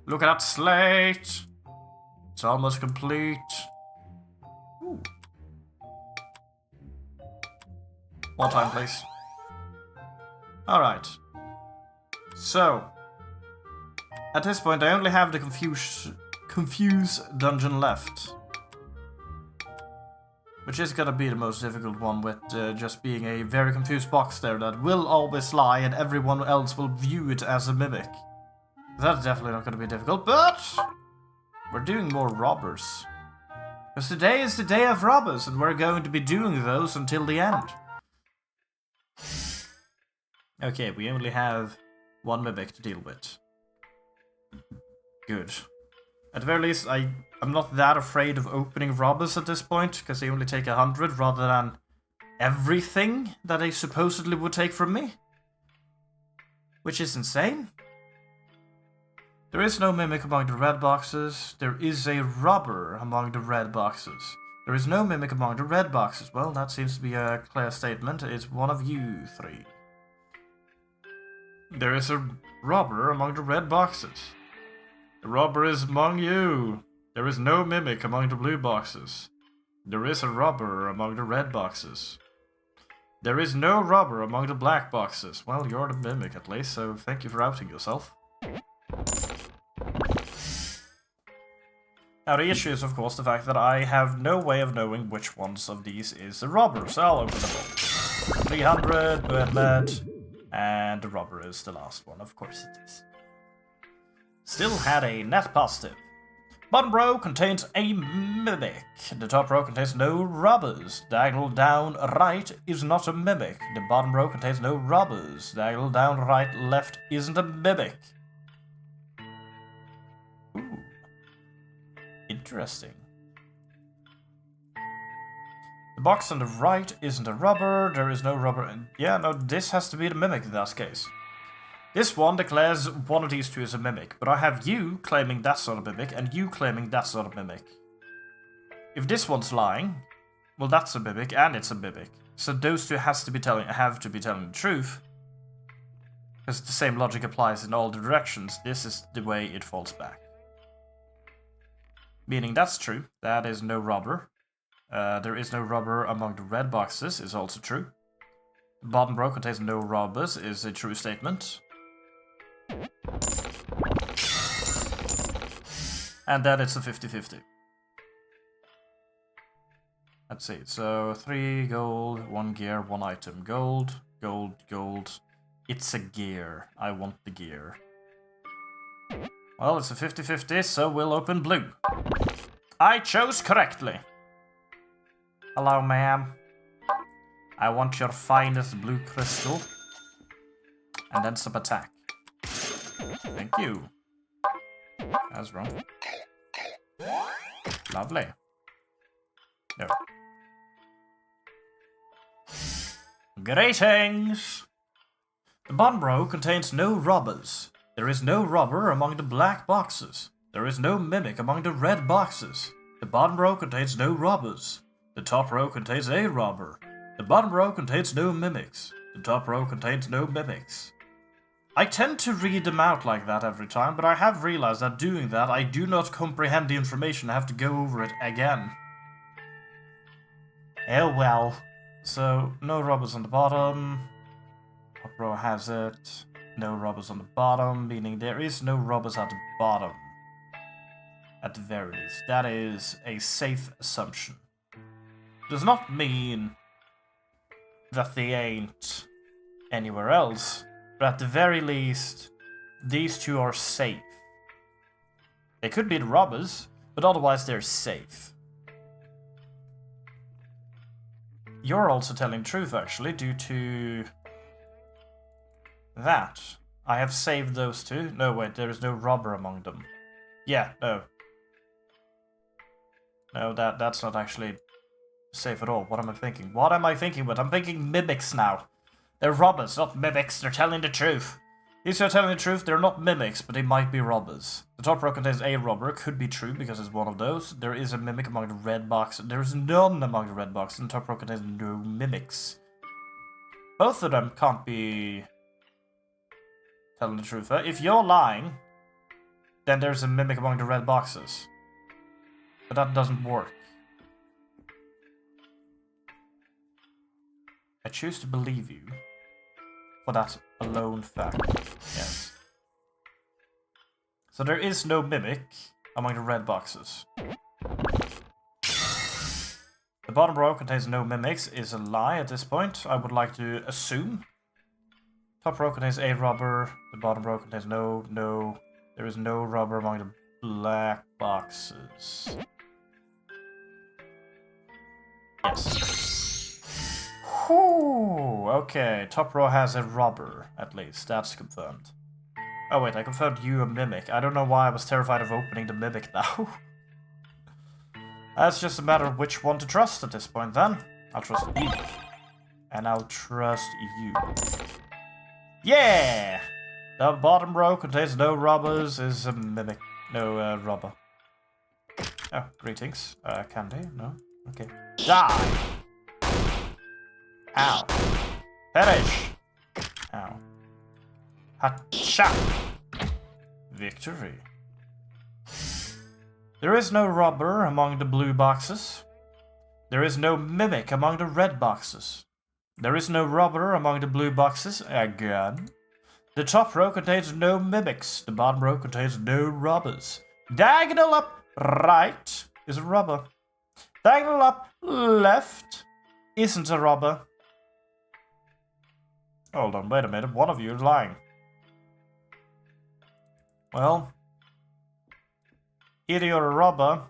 Look at that slate. It's almost complete. Ooh. More time, please. Alright. So, At this point, I only have the confuse dungeon left. Which is gonna be the most difficult one, with just being a very confused box there that will always lie and everyone else will view it as a mimic. That's definitely not gonna be difficult, but we're doing more robbers. Because today is the day of robbers, and we're going to be doing those until the end. Okay, we only have one mimic to deal with. Good. At the very least, I'm not that afraid of opening robbers at this point, because they only take 100 rather than everything that they supposedly would take from me. Which is insane. There is no mimic among the red boxes. There is a robber among the red boxes. There is no mimic among the red boxes. Well, that seems to be a clear statement. It's one of you three. There is a robber among the red boxes. The robber is among you. There is no mimic among the blue boxes. There is a robber among the red boxes. There is no robber among the black boxes. Well, you're the mimic at least, so thank you for outing yourself. Now the issue is of course the fact that I have no way of knowing which ones of these is a robber, so I'll open them all. 300, Birdlet, and the robber is the last one, of course it is. Still had a net positive. Bottom row contains a mimic. The top row contains no robbers. Diagonal down right is not a mimic. The bottom row contains no robbers. Diagonal down right left isn't a mimic. Ooh. Interesting. The box on the right isn't a robber. There is no robber. And yeah, no, this has to be the mimic in that case. This one declares one of these two is a mimic, but I have you claiming that's not a mimic, and you claiming that's not a mimic. If this one's lying, well that's a mimic, and it's a mimic. So those two have to be telling the truth. Because the same logic applies in all the directions. This is the way it falls back. Meaning that's true, that is no robber. There is no robber among the red boxes is also true. The bottom row contains no robbers is a true statement. And then it's a 50-50. Let's see, so 3 gold, 1 gear, 1 item. Gold, gold, gold. It's a gear. I want the gear. Well, it's a 50-50, so we'll open blue. I chose correctly. Hello, ma'am. I want your finest blue crystal. And then some attack. Thank you. That's wrong. Lovely. No. Greetings! The bottom row contains no robbers. There is no robber among the black boxes. There is no mimic among the red boxes. The bottom row contains no robbers. The top row contains a robber. The bottom row contains no mimics. The top row contains no mimics. I tend to read them out like that every time, but I have realized that doing that, I do not comprehend the information. I have to go over it again. Oh well. So, no robbers on the bottom. Top row has it. No robbers on the bottom, meaning there is no robbers at the bottom. At the very least. That is a safe assumption. Does not mean that they ain't anywhere else. But at the very least, these two are safe. They could be the robbers, but otherwise they're safe. You're also telling the truth, actually, due to that. I have saved those two. No, wait, there is no robber among them. Yeah, no. No, that's not actually safe at all. What am I thinking? What am I thinking with? I'm thinking mimics now. They're robbers, not mimics. They're telling the truth. These are telling the truth. They're not mimics, but they might be robbers. The top row contains a robber. Could be true because it's one of those. There is a mimic among the red box. There is none among the red box. And the top row contains no mimics. Both of them can't be telling the truth. If you're lying, then there's a mimic among the red boxes. But that doesn't work. I choose to believe you. For that alone fact. Yes. So there is no mimic among the red boxes. The bottom row contains no mimics is a lie at this point, I would like to assume. Top row contains a robber, the bottom row contains no, there is no robber among the black boxes. Yes. Whew, okay, top row has a robber, at least, that's confirmed. Oh wait, I confirmed you a mimic. I don't know why I was terrified of opening the mimic now. That's just a matter of which one to trust at this point then. I'll trust you. And I'll trust you. Yeah! The bottom row contains no robbers, is a mimic. No, robber. Oh, greetings. Candy? No? Okay. Die! Ow. Perish! Ow. Hacha! Victory. There is no robber among the blue boxes. There is no mimic among the red boxes. There is no robber among the blue boxes, again. The top row contains no mimics. The bottom row contains no robbers. Diagonal up right is a robber. Diagonal up left isn't a robber. Hold on, wait a minute. One of you is lying. Well, either you're a robber,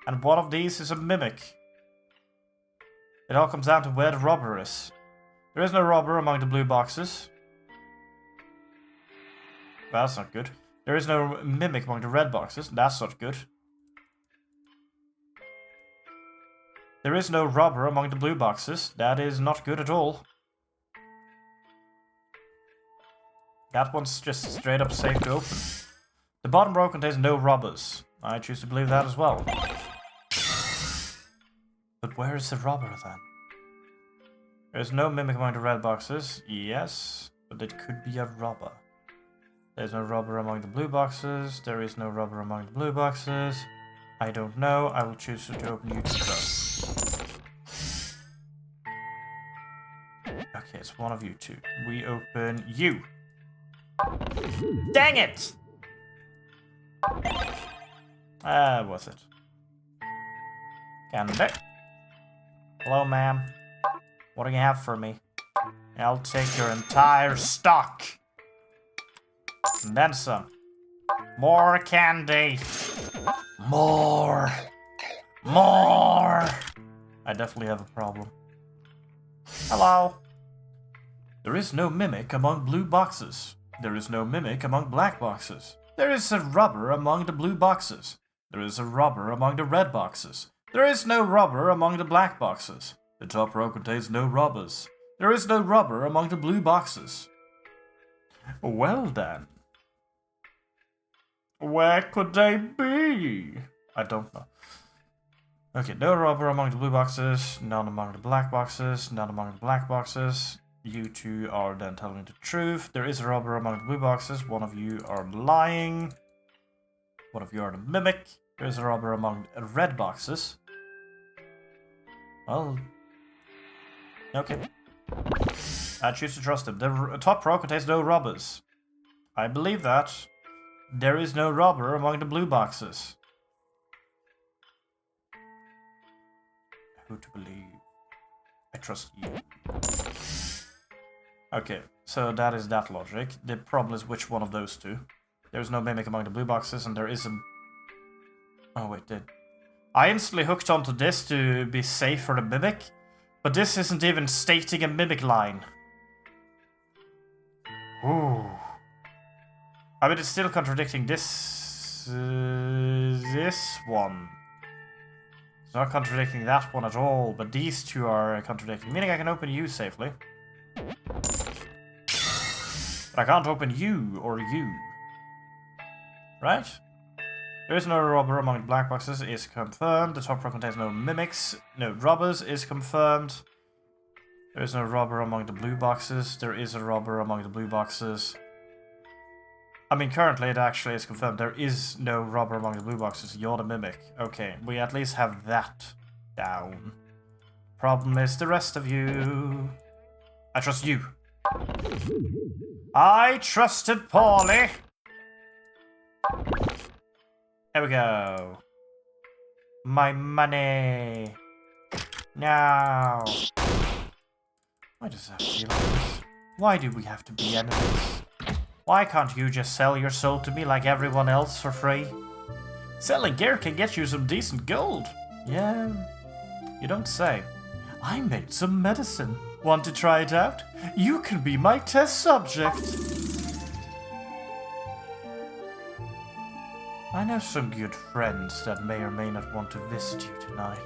and one of these is a mimic. It all comes down to where the robber is. There is no robber among the blue boxes. That's not good. There is no mimic among the red boxes. That's not good. There is no robber among the blue boxes. That is not good at all. That one's just straight up safe to open. The bottom row contains no robbers. I choose to believe that as well. But where is the robber then? There's no mimic among the red boxes. Yes, but it could be a robber. There's no robber among the blue boxes. There is no robber among the blue boxes. I don't know. I will choose to open you to trust. Okay, it's one of you two. We open you. Dang it! Was it? Candy. Hello, ma'am. What do you have for me? I'll take your entire stock. And then some. More candy. More. More. I definitely have a problem. Hello. There is no mimic among blue boxes. There is no mimic among black boxes. There is a robber among the blue boxes. There is a robber among the red boxes. There is no robber among the black boxes. The top row contains no robbers. There is no robber among the blue boxes. Well then. Where could they be? I don't know. Okay, no robber among the blue boxes, none among the black boxes, none among the black boxes. You two are then telling the truth. There is a robber among the blue boxes. One of you are lying. One of you are the mimic. There is a robber among the red boxes. Well, okay. I choose to trust him. The top row contains no robbers. I believe that. There is no robber among the blue boxes. Who to believe? I trust you. Okay, so that is that logic. The problem is which one of those two. There's no mimic among the blue boxes, and there is a... Oh wait, I instantly hooked onto this to be safe for the mimic, but this isn't even stating a mimic line. Ooh. I mean, it's still contradicting this... this one. It's not contradicting that one at all, but these two are contradicting, meaning I can open you safely. But I can't open you or you. Right? There is no robber among the black boxes, is confirmed. The top row contains no mimics, no robbers, is confirmed. There is no robber among the blue boxes. There is a robber among the blue boxes. I mean, currently it actually is confirmed. There is no robber among the blue boxes. You're the mimic. Okay, we at least have that down. Problem is the rest of you. I trust you. I trusted poorly. There we go. My money. No. Why does that feel like this? Why do we have to be enemies? Why can't you just sell your soul to me like everyone else for free? Selling gear can get you some decent gold. Yeah, you don't say. I made some medicine. Want to try it out? You can be my test subject. I know some good friends that may or may not want to visit you tonight.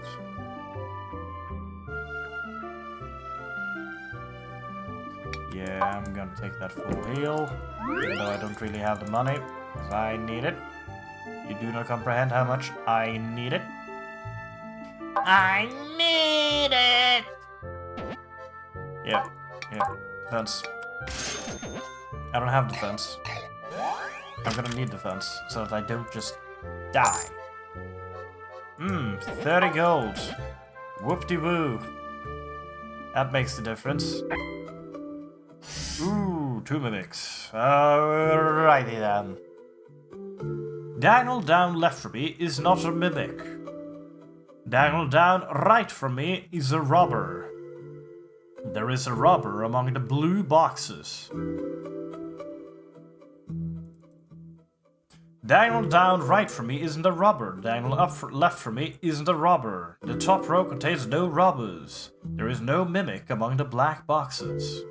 Yeah, I'm gonna take that full heal, even though I don't really have the money, because I need it. You do not comprehend how much I need it. I need it! Yeah, defense. I don't have defense. I'm gonna need defense, so that I don't just die. 30 gold. Whoop-de-woo. That makes the difference. Ooh, 2 mimics. Alrighty then. Diagonal down left from me is not a mimic. Diagonal down right from me is a robber. There is a robber among the blue boxes. Diagonal down right from me isn't a robber. Diagonal up left from me isn't a robber. The top row contains no robbers. There is no mimic among the black boxes.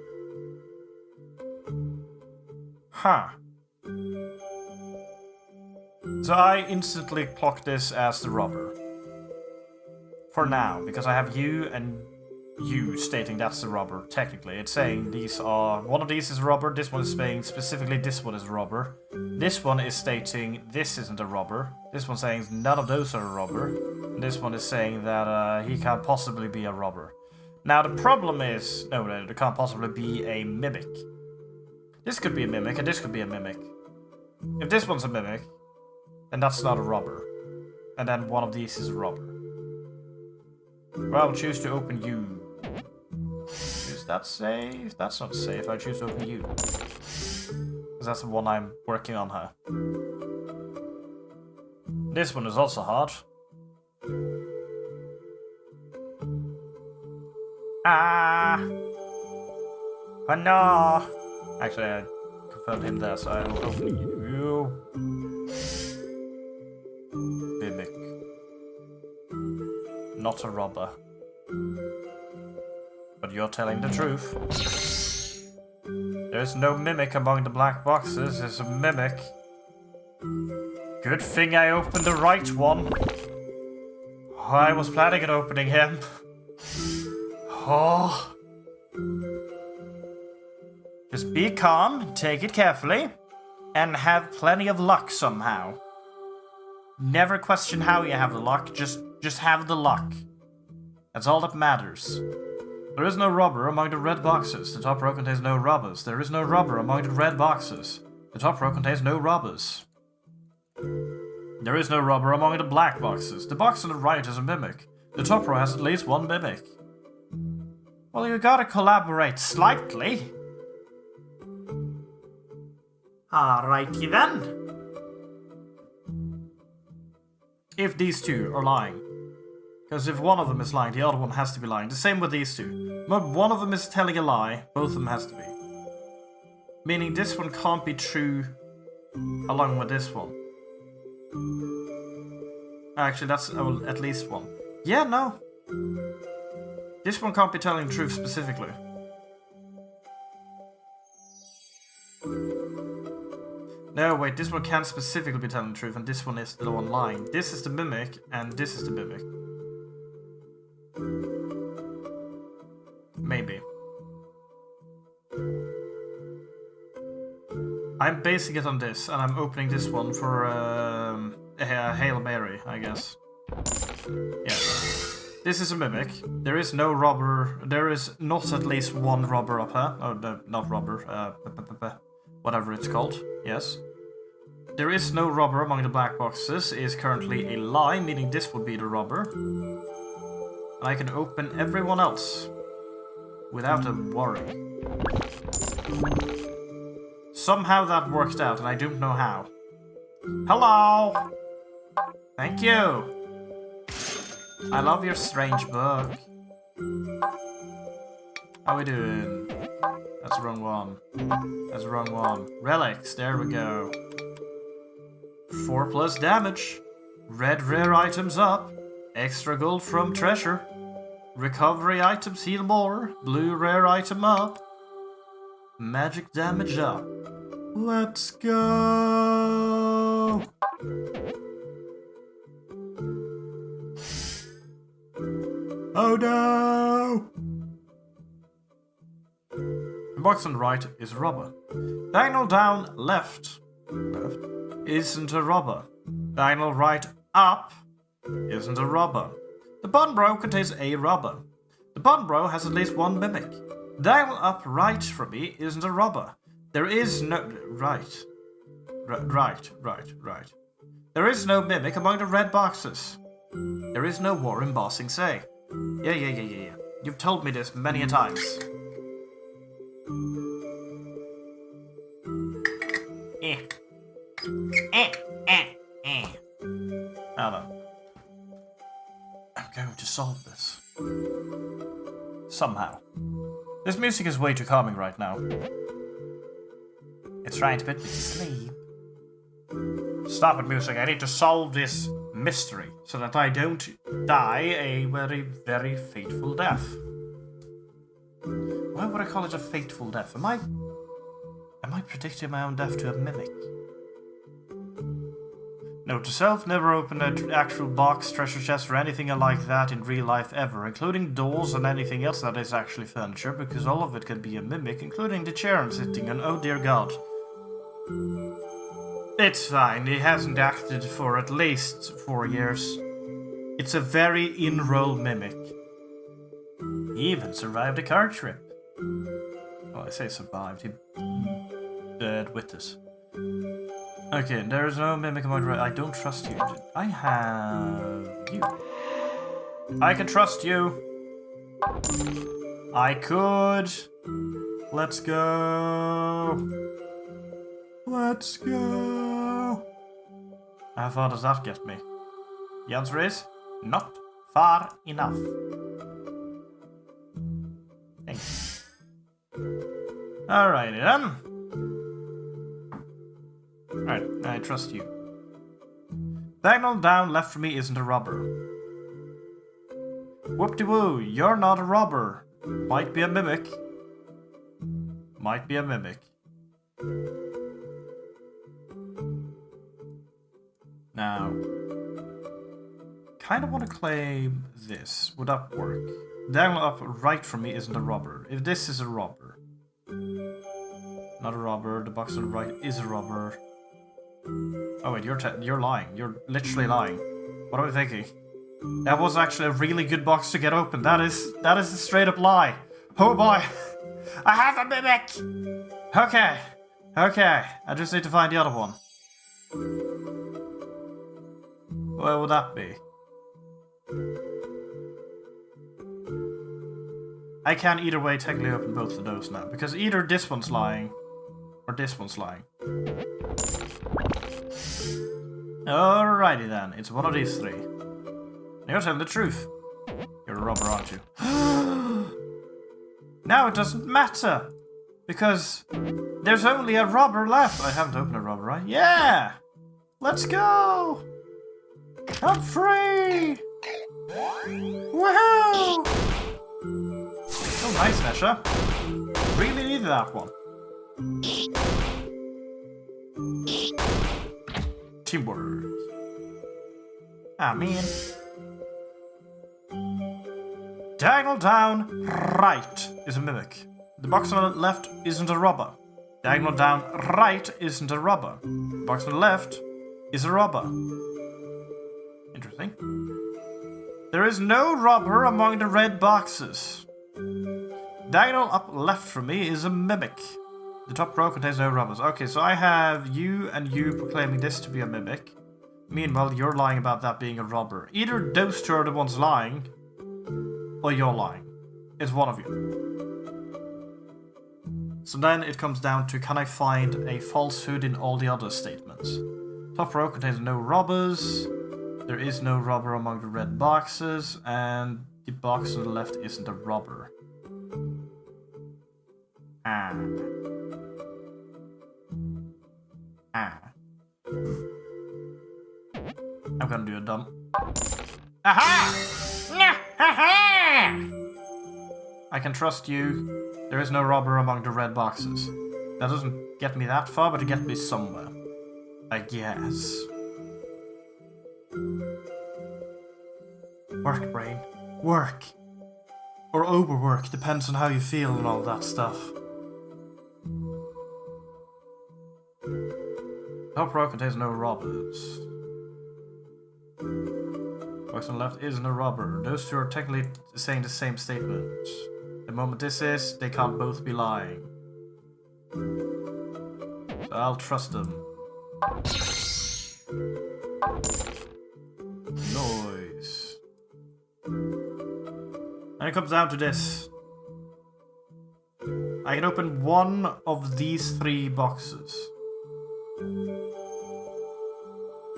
Huh. So I instantly clock this as the robber. For now, because I have you and you stating that's the robber, technically. It's saying these are... One of these is a robber, this one is saying specifically this one is a robber. This one is stating this isn't a robber. This one saying none of those are a robber. And this one is saying that he can't possibly be a robber. Now the problem is... No, there can't possibly be a mimic. This could be a mimic and this could be a mimic. If this one's a mimic, then that's not a robber. And then one of these is a robber. Well, I will choose to open you. Is that safe? That's not safe. I choose to open you. Because that's the one I'm working on her. This one is also hard. Ah! Oh no! Actually, I confirmed him there, so I will open you. Mimic. Not a robber. But you're telling the truth. There's no mimic among the black boxes. There's a mimic. Good thing I opened the right one. I was planning on opening him. Oh. Just be calm, take it carefully, and have plenty of luck somehow. Never question how you have the luck, just have the luck. That's all that matters. There is no robber among the red boxes. The top row contains no robbers. There is no robber among the red boxes. The top row contains no robbers. There is no robber among the black boxes. The box on the right is a mimic. The top row has at least one mimic. Well, you gotta collaborate slightly. Alrighty then. If these two are lying. Because if one of them is lying, the other one has to be lying. The same with these two. But one of them is telling a lie, both of them has to be. Meaning this one can't be true along with this one. Actually, that's at least one. Yeah, no. This one can't be telling the truth specifically. No, wait, this one can specifically be telling the truth, and this one is the one lying. This is the mimic, and this is the mimic. Maybe. I'm basing it on this, and I'm opening this one for a Hail Mary, I guess. Yeah. This is a mimic. There is no robber. There is not at least one robber up here. Oh, no, not robber. Whatever it's called. Yes. There is no robber among the black boxes. Is currently a lie, meaning this would be the robber. And I can open everyone else without a worry. Somehow that worked out, and I don't know how. Hello! Thank you! I love your strange book. How we doing? That's the wrong one. That's the wrong one. Relics, there we go. 4+ damage. Red rare items up. Extra gold from treasure. Recovery items heal more. Blue rare item up. Magic damage up. Let's go! Oh no! The box on the right is a robber. Diagonal down left isn't a robber. Diagonal right up isn't a robber. The bottom row contains a robber. The bottom row has at least one mimic. Diagonal up right from me isn't a robber. There is no... Right. There is no mimic among the red boxes. There is no war embossing say. Yeah. You've told me this many a times. Hello. I'm going to solve this. Somehow. This music is way too calming right now. It's trying to put me to sleep. Stop it, music. I need to solve this mystery so that I don't die a very, very fateful death. Why would I call it a fateful death? Am I predicting my own death to a mimic? Note to self, never open an actual box, treasure chest, or anything like that in real life ever, including doors and anything else that is actually furniture, because all of it can be a mimic, including the chair I'm sitting on. Oh dear god. It's fine, he hasn't acted for at least 4 years. It's a very in-role mimic. He even survived a car trip. Well, I say survived, he died with us. Okay, there is no mimic among the... I don't trust you. I have you. I can trust you. I could. Let's go. Let's go. How far does that get me? The answer is not far enough. Thanks. Alrighty then. Right, I trust you. Diagonal down left for me isn't a robber. Whoop-de-woo, you're not a robber. Might be a mimic. Might be a mimic. Now, kind of want to claim this. Would that work? Diagonal up right from me isn't a robber. If this is a robber. Not a robber. The box on the right is a robber. Oh wait, you're lying. You're literally lying. What am I thinking? That was actually a really good box to get open. That is a straight up lie. Oh boy. I have a mimic! Okay. Okay. I just need to find the other one. Where would that be? I can either way technically open both of those now. Because either this one's lying or this one's lying. Alrighty then, it's one of these three. You're telling the truth. You're a robber, aren't you? Now it doesn't matter. Because there's only a robber left. I haven't opened a robber, right? Yeah! Let's go! I'm free! Woohoo! Oh, nice, Nesha. Really needed that one. Teamwork. Ah, man. Diagonal down right is a mimic. The box on the left isn't a robber. Diagonal down right isn't a robber. The box on the left is a robber. Interesting. There is no robber among the red boxes. Diagonal up left from me is a mimic. The top row contains no robbers. Okay, so I have you and you proclaiming this to be a mimic. Meanwhile, you're lying about that being a robber. Either those two are the ones lying, or you're lying. It's one of you. So then it comes down to, can I find a falsehood in all the other statements? Top row contains no robbers. There is no robber among the red boxes, and the box on the left isn't a robber. Ah. I'm gonna do a dump. Aha! I can trust you. There is no robber among the red boxes. That doesn't get me that far, but it gets me somewhere. I guess. Work, brain. Work. Or overwork, depends on how you feel and all that stuff. Top row contains no robbers. Box on the left isn't a robber. Those two are technically saying the same statement. The moment this is, they can't both be lying. So I'll trust them. Noise. And it comes down to this. I can open one of these 3 boxes.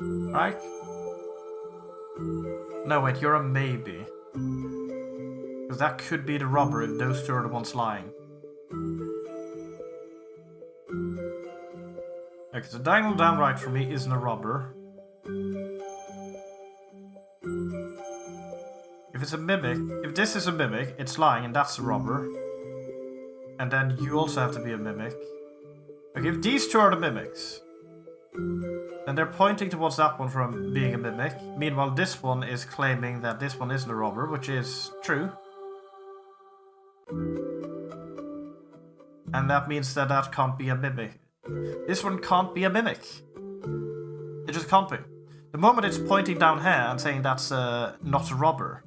Right? No, wait, you're a maybe. Because that could be the robber if those 2 are the ones lying. Okay, so diagonal down right for me isn't a robber. If it's a mimic, if this is a mimic, it's lying and that's a robber. And then you also have to be a mimic. Okay, if these 2 are the mimics, then they're pointing towards that one from being a mimic. Meanwhile, this one is claiming that this one isn't a robber, which is true. And that means that that can't be a mimic. This one can't be a mimic. It just can't be. The moment it's pointing down here and saying that's not a robber.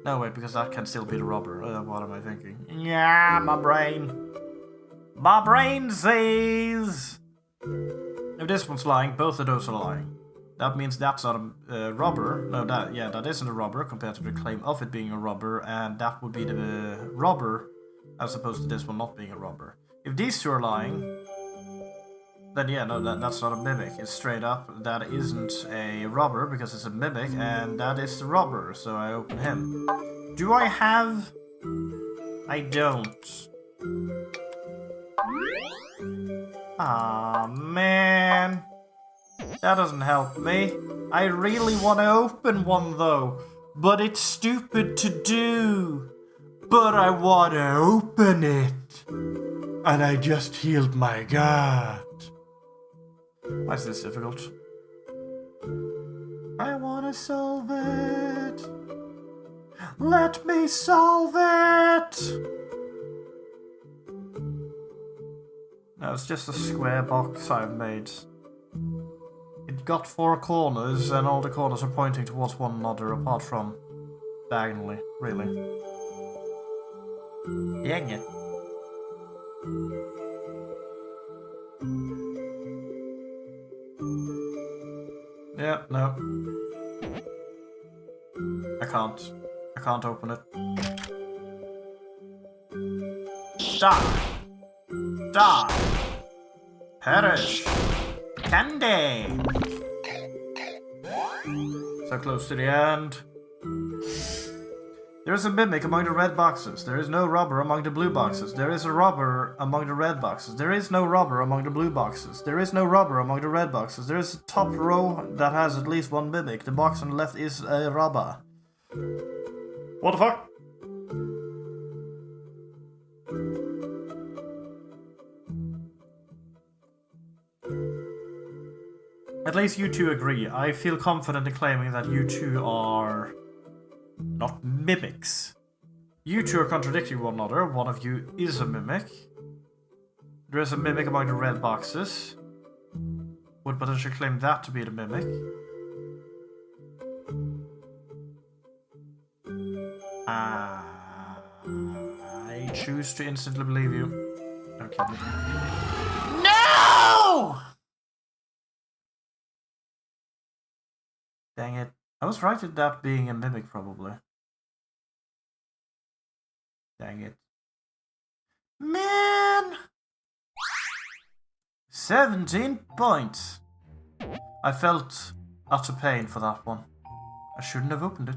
No, wait, because that can still be the robber. What am I thinking? Yeah, my brain. My brain says... If this one's lying, both of those are lying. That means that's not a robber. No, that isn't a robber compared to the claim of it being a robber, and that would be the robber as opposed to this one not being a robber. If these 2 are lying, then yeah, no, that's not a mimic. It's straight up, that isn't a robber because it's a mimic, and that is the robber, so I open him. Do I have... I don't. Ah, man. That doesn't help me. I really want to open one though, but it's stupid to do. But I want to open it. And I just healed my gut. Why is this difficult? I want to solve it. Let me solve it. No, it's just a square box I've made. It got 4 corners, and all the corners are pointing towards one another, apart from diagonally, really. Dang it. Yeah, no. I can't open it. Die! Die! Perish! Candy! So close to the end. There is a mimic among the red boxes. There is no robber among the blue boxes. There is a robber among the red boxes. There is no robber among the blue boxes. There is no robber among the red boxes. There is a top row that has at least 1 mimic. The box on the left is a robber. What the fuck? At least you 2 agree. I feel confident in claiming that you 2 are not mimics. You 2 are contradicting one another. One of you is a mimic. There is a mimic among the red boxes. Would potentially claim that to be the mimic. I choose to instantly believe you. Don't kill me. No! Dang it. I was right at that being a mimic, probably. Dang it. Man! 17 points. I felt utter pain for that one. I shouldn't have opened it.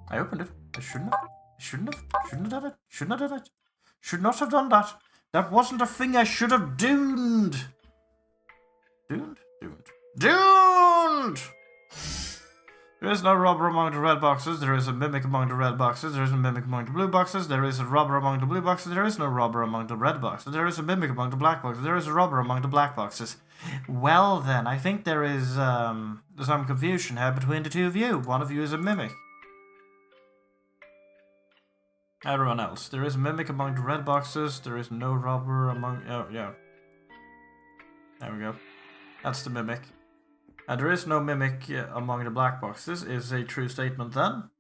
I opened it. I shouldn't have. Shouldn't have done it. Shouldn't have done it. Should not have done that. That wasn't a thing I should have doomed. Doomed? Doomed! There is no robber among the red boxes. There is a mimic among the red boxes. There is a mimic among the blue boxes. There is a robber among the blue boxes. There is no robber among the red boxes. There is a mimic among the black boxes. There is a robber among the black boxes. Well then, I think there is some confusion here between the two of you. One of you is a mimic. Everyone else. There is a mimic among the red boxes. There is no robber among... Oh, yeah. There we go. That's the mimic. And there is no mimic among the black boxes, is a true statement then.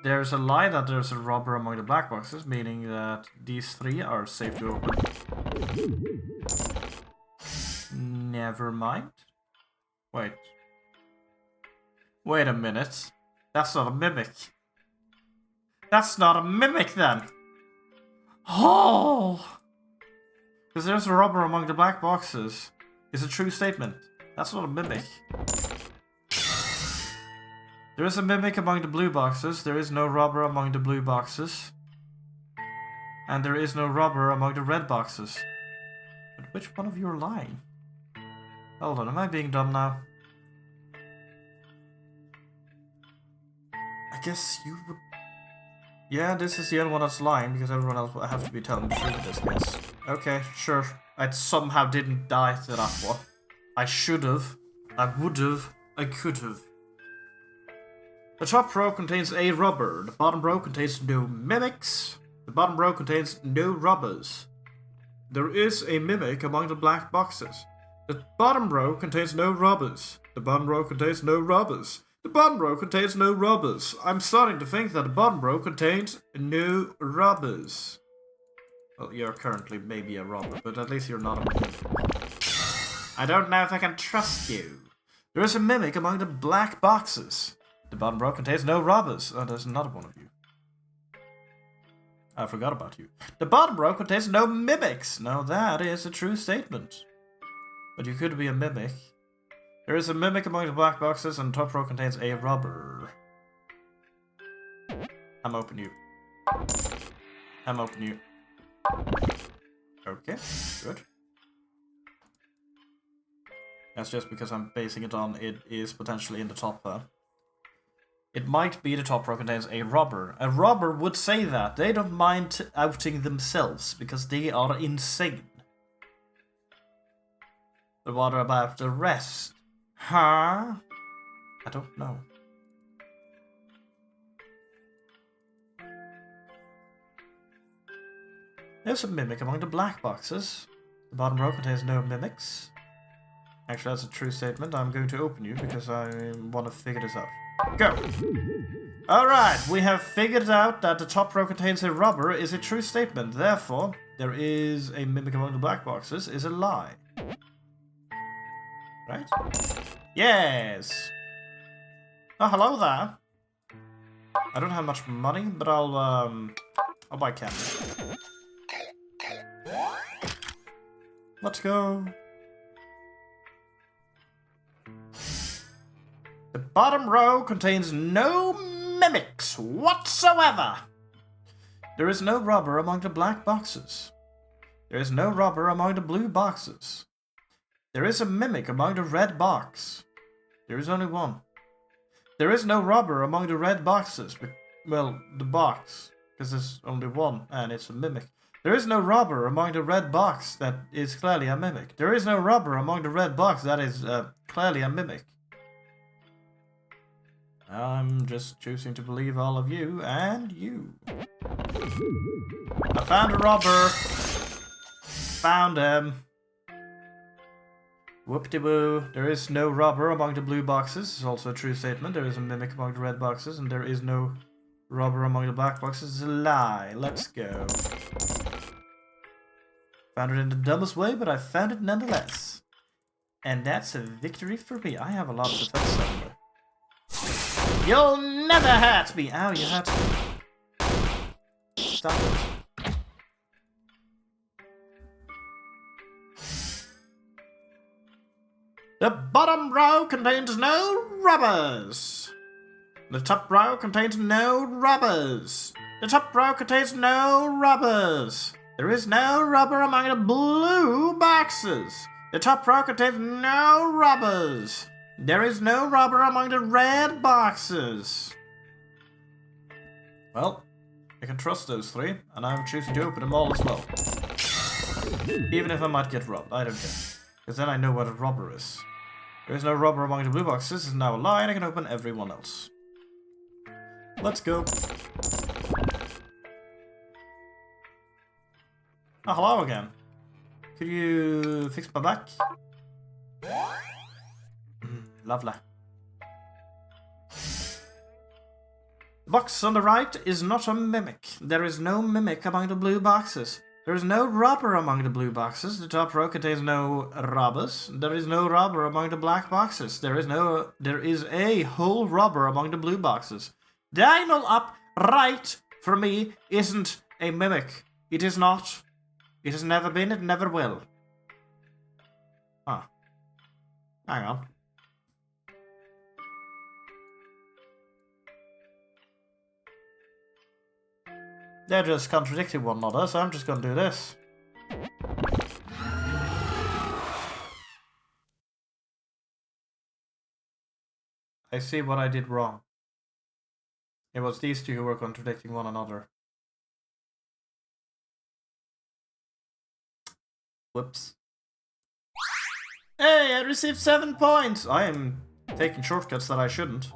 There's a lie that there's a robber among the black boxes, meaning that these three are safe to open. Never mind. Wait. Wait a minute. That's not a mimic. That's not a mimic then! Oh! Because there's a robber among the black boxes. It's a true statement. That's not a mimic. There is a mimic among the blue boxes. There is no robber among the blue boxes. And there is no robber among the red boxes. But which one of you are lying? Hold on, am I being dumb now? I guess you would... Yeah, this is the only one that's lying, because everyone else will have to be telling the truth in this case. Okay, sure. I somehow didn't die to that one. I should have. I would have. I could have. The top row contains a robber. The bottom row contains no mimics. The bottom row contains no robbers. There is a mimic among the black boxes. The bottom row contains no robbers. The bottom row contains no robbers. The bottom row contains no robbers. I'm starting to think that the bottom row contains no robbers. Well, you're currently maybe a robber, but at least you're not a mimic. I don't know if I can trust you. There is a mimic among the black boxes. The bottom row contains no robbers. Oh, there's another one of you. I forgot about you. The bottom row contains no mimics. Now that is a true statement. But you could be a mimic. There is a mimic among the black boxes, and the top row contains a robber. I'm open you. I'm open you. Okay, good. That's just because I'm basing it on it is potentially in the top there. It might be the top row contains a robber. A robber would say that. They don't mind outing themselves because they are insane. But what about the rest? Huh? I don't know. There's a mimic among the black boxes. The bottom row contains no mimics. Actually, that's a true statement. I'm going to open you because I want to figure this out. Go! Alright, we have figured out that the top row contains a robber is a true statement. Therefore, there is a mimic among the black boxes is a lie. Right? Yes! Oh, hello there. I don't have much money, but I'll buy candy. Let's go. The bottom row contains no mimics whatsoever. There is no robber among the black boxes. There is no robber among the blue boxes. There is a mimic among the red box. There is only one. There is no robber among the red boxes. Well, the box, because there's only one, and it's a mimic. There is no robber among the red box that is clearly a mimic. There is no robber among the red box that is clearly a mimic. I'm just choosing to believe all of you and you. I found a robber. Found him. Whoop-de-woo. There is no robber among the blue boxes. It's also a true statement. There is a mimic among the red boxes, and there is no robber among the black boxes. It's a lie. Let's go. Found it in the dumbest way, but I found it nonetheless. And that's a victory for me. I have a lot of defense somewhere. You'll never hurt me! Ow, you hurt me. Stop it. The bottom row contains no rubbers. The top row contains no rubbers. The top row contains no rubbers. There is no rubber among the blue boxes. The top row contains no rubbers. There is no rubber among the red boxes. Well, I can trust those three, and I'm choosing to open them all as well. Even if I might get robbed, I don't care. Because then I know what a robber is. There is no rubber among the blue boxes, is now a lie, and I can open everyone else. Let's go. Oh, hello again. Could you fix my back? Lovely. The box on the right is not a mimic. There is no mimic among the blue boxes. There is no rubber among the blue boxes. The top row contains no rubbers. There is no rubber among the black boxes. There is a whole rubber among the blue boxes. Diagonal up right for me isn't a mimic. It is not. It has never been, it never will. Huh. Hang on. They're just contradicting one another, so I'm just gonna do this. I see what I did wrong. It was these two who were contradicting one another. Whoops. Hey, I received 7 points! I am taking shortcuts that I shouldn't.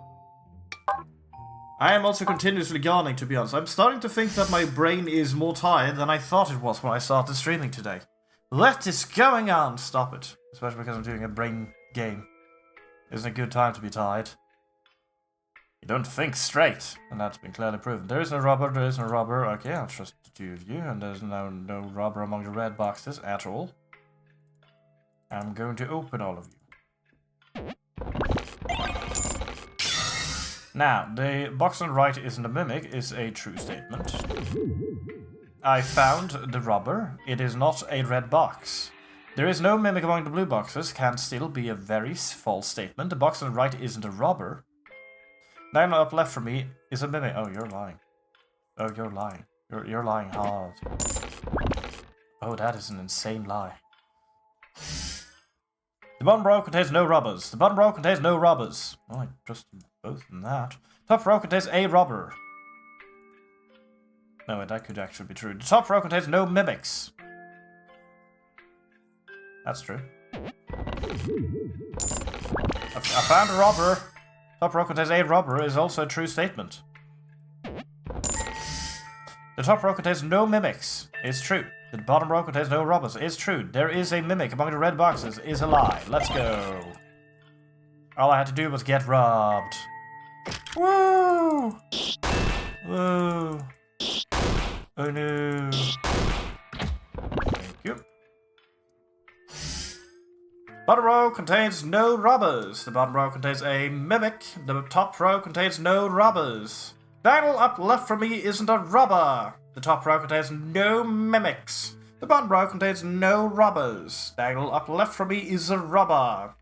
I am also continuously yawning, to be honest. I'm starting to think that my brain is more tired than I thought it was when I started streaming today. What is going on? Stop it. Especially because I'm doing a brain game. Isn't a good time to be tired. You don't think straight, and that's been clearly proven. There is no rubber, there is no rubber. Okay, I'll trust the two of you, and there's no rubber among the red boxes at all. I'm going to open all of you. Now, the box on the right isn't a mimic, is a true statement. I found the rubber. It is not a red box. There is no mimic among the blue boxes, can still be a very false statement. The box on the right isn't a rubber. Now up left from me is a mimic. Oh, you're lying. Oh, you're lying. You're lying hard. Oh, that is an insane lie. The bottom row contains no rubbers. The bottom row contains no rubbers. Well, I trust you both in that. Top row contains a rubber. No, wait, that could actually be true. The top row contains no mimics. That's true. I found a rubber. Top row contains a rubber is also a true statement. The top row contains no mimics. Is true. The bottom row contains no rubbers. Is true. There is a mimic among the red boxes. Is a lie. Let's go. All I had to do was get robbed. Woo! Woo! Oh no. Thank you. Bottom row contains no rubbers. The bottom row contains a mimic. The top row contains no rubbers. Diagonal up left from me isn't a rubber. The top row contains no mimics. The bottom row contains no rubbers. Diagonal up left from me is a rubber.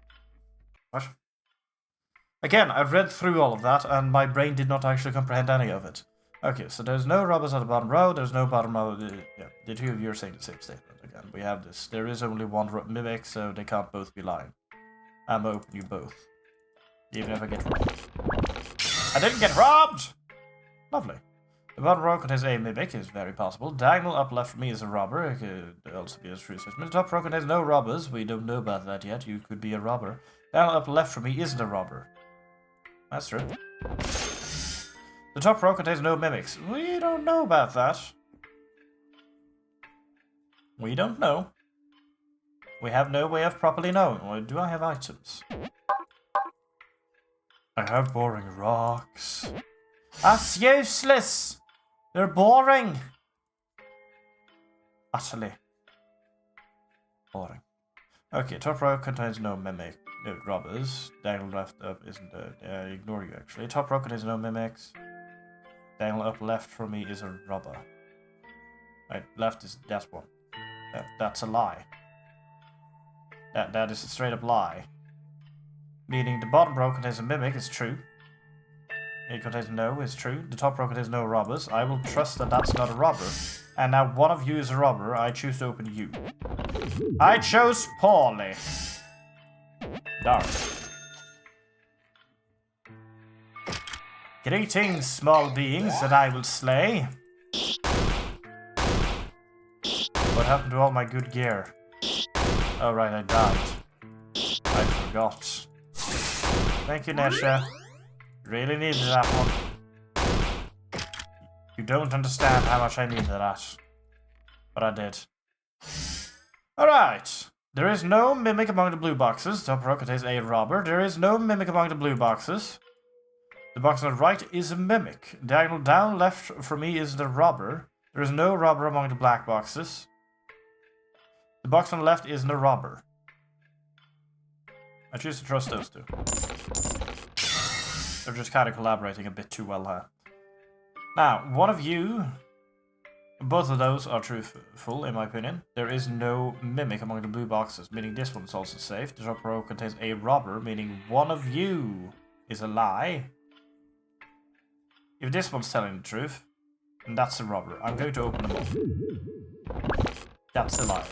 What? Again, I've read through all of that, and my brain did not actually comprehend any of it. Okay, so there's no rubbers at the bottom row, there's no bottom row. Yeah, the two of you are saying the same statement again. We have this. There is only one mimic, so they can't both be lying. I'm gonna open you both. Even if I get robbed. I didn't get robbed! Lovely. The bottom row contains a mimic, is very possible. Diagonal up left from me is a robber, it could also be a true statement. The top row contains no robbers, we don't know about that yet, you could be a robber. Diagonal up left from me isn't a robber. That's true. The top row contains no mimics. We don't know about that. We don't know. We have no way of properly knowing. Or do I have items? I have boring rocks. That's useless! They're boring! Utterly boring. Okay, top row contains no mimic. No robbers. Diagonal left up isn't ignore you actually. Top row contains no mimics. Diagonal up left from me is a robber. Right, left is that one. That's a lie. That is a straight up lie. meaning the bottom row contains a mimic, is true. It contains no, is true. The top row contains no robbers. I will trust that that's not a robber. And now one of you is a robber. I choose to open you. I chose poorly. Darn. Greetings, small beings that I will slay. What happened to all my good gear? Oh right, I died. I forgot. Thank you, Nesha. Really needed that one. You don't understand how much I needed that. But I did. Alright. There is no mimic among the blue boxes. Top row contains a robber. There is no mimic among the blue boxes. The box on the right is a mimic. Diagonal down left for me is the robber. There is no robber among the black boxes. The box on the left isn't a robber. I choose to trust those two. They're just kind of collaborating a bit too well here. Now, one of you... Both of those are truthful, in my opinion. There is no mimic among the blue boxes, meaning this one is also safe. The top row contains a robber, meaning one of you is a lie. If this one's telling the truth, then that's a robber. I'm going to open them all. That's a liar.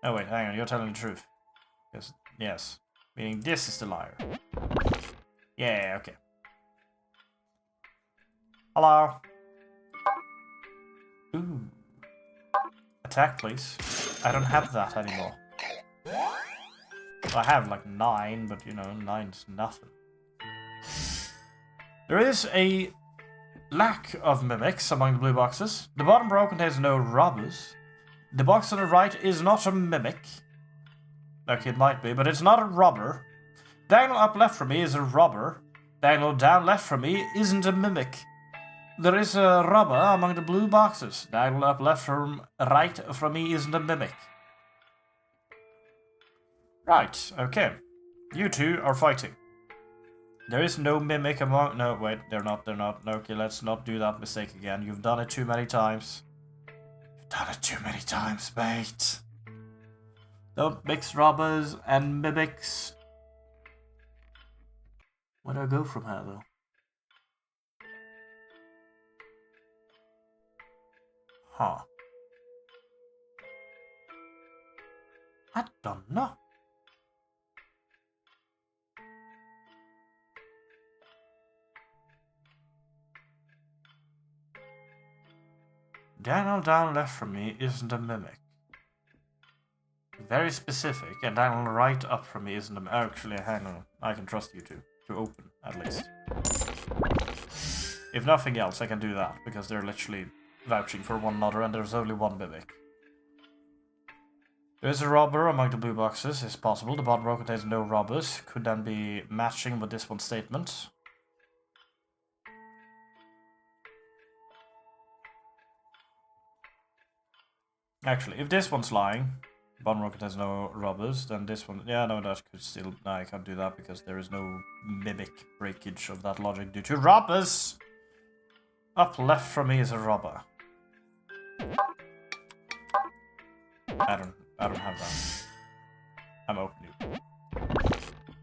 Oh wait, hang on, you're telling the truth. Yes. Meaning this is the liar. Yeah, okay. Hello. Ooh. Attack, please. I don't have that anymore. Well, I have like 9, but you know, 9's nothing. There is a lack of mimics among the blue boxes. The bottom row contains no robbers. The box on the right is not a mimic. Okay, it might be, but it's not a robber. Diagonal up left from me is a robber. Diagonal down left from me isn't a mimic. There is a robber among the blue boxes. Diagonal up left from right from me isn't a mimic. Right, okay. You two are fighting. There is no mimic among... No, wait, they're not. No, okay, let's not do that mistake again. You've done it too many times. You've done it too many times, mate. Don't mix robbers and mimics. Where do I go from here, though? Huh. I don't know. Diagonal down left from me isn't a mimic. Very specific, and diagonal right up from me isn't a mimic. Actually, hang on. I can trust you two. To open, at least. If nothing else, I can do that, because they're literally vouching for one another, and there's only one mimic. There is a robber among the blue boxes, it's possible. The bottom row contains no robbers. Could then be matching with this one's statement. Actually, if this one's lying, bottom row contains no robbers, then this one... Yeah, no, that could still... No, I can't do that because there is no mimic breakage of that logic due to robbers! Up left from me is a robber. I don't have that. I'm opening.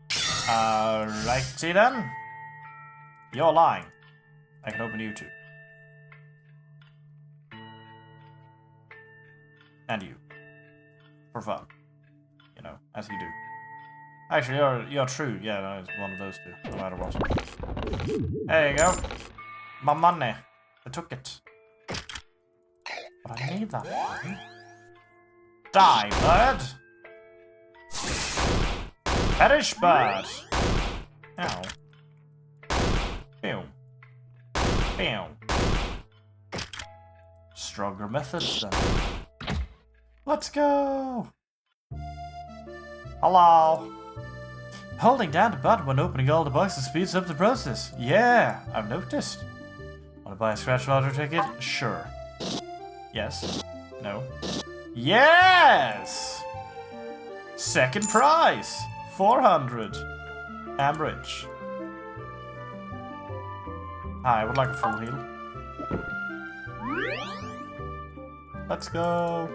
Alrighty then. You're lying. I can open you too. And you. For fun. You know, as you do. Actually, you're true. Yeah, no, it's one of those two, no matter what. There you go. My money. I took it. But I need that money. Die, bird! Perish, bird! Ow. Pew. Pew. Stronger methods, then. Let's go! Hello! Holding down the button when opening all the boxes speeds up the process. Yeah, I've noticed. Want to buy a scratch lottery ticket? Sure. Yes. No. Yes! Second prize! 400. Ambridge. Hi, I would like a full heal. Let's go.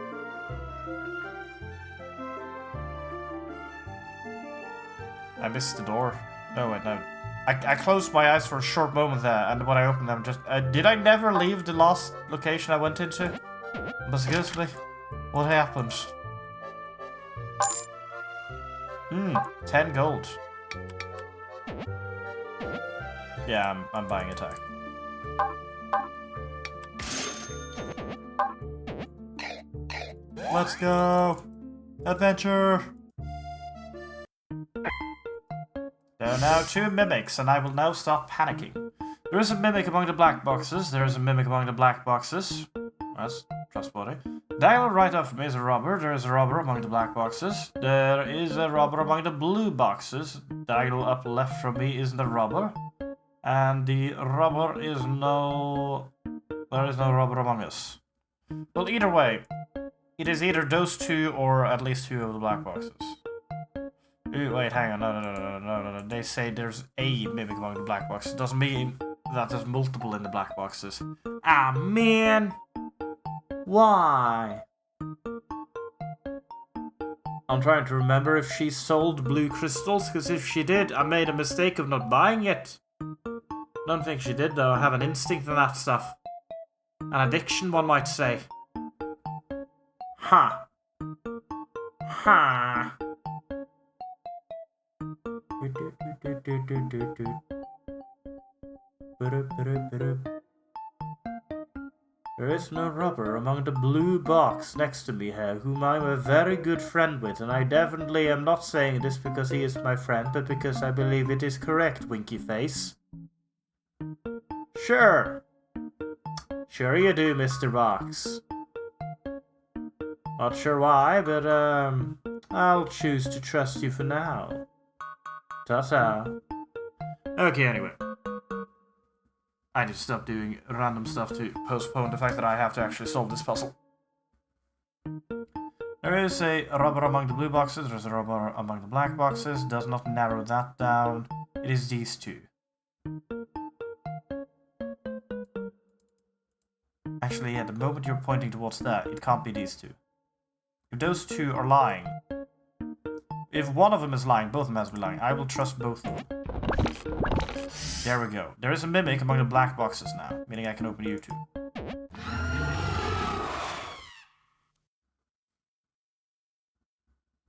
I missed the door. No, wait, no. I closed my eyes for a short moment there, and when I opened them, just... did I never leave the last location I went into? But seriously, what happened? 10 gold. Yeah, I'm buying attack. Let's go! Adventure! There are now 2 mimics, and I will now stop panicking. There is a mimic among the black boxes. There is a mimic among the black boxes. That's trustworthy. Diagonal right up from me is a robber. There is a robber among the black boxes. There is a robber among the blue boxes. Diagonal up left from me isn't a robber. And the robber is no... There is no robber among us. Well, either way, it is either those 2 or at least 2 of the black boxes. Ooh, wait, hang on. No. They say there's a mimic among the black boxes. It doesn't mean that there's multiple in the black boxes. Ah, man! Why? I'm trying to remember if she sold blue crystals, because if she did, I made a mistake of not buying it. Don't think she did, though. I have an instinct for that stuff. An addiction, one might say. Ha. Ha. There is no robber among the blue box next to me here, whom I'm a very good friend with, and I definitely am not saying this because he is my friend, but because I believe it is correct, Winky Face. Sure. Sure you do, Mr. Box. Not sure why, but I'll choose to trust you for now. Ta-ta. Okay, anyway. I need to stop doing random stuff to postpone the fact that I have to actually solve this puzzle. There is a robber among the blue boxes, there's a robber among the black boxes. Does not narrow that down. It is these 2. Actually, at the moment you're pointing towards that, it can't be these 2. If those 2 are lying... If one of them is lying, both of them has to be lying. I will trust both of them. There we go. There is a mimic among the black boxes now, meaning I can open you 2.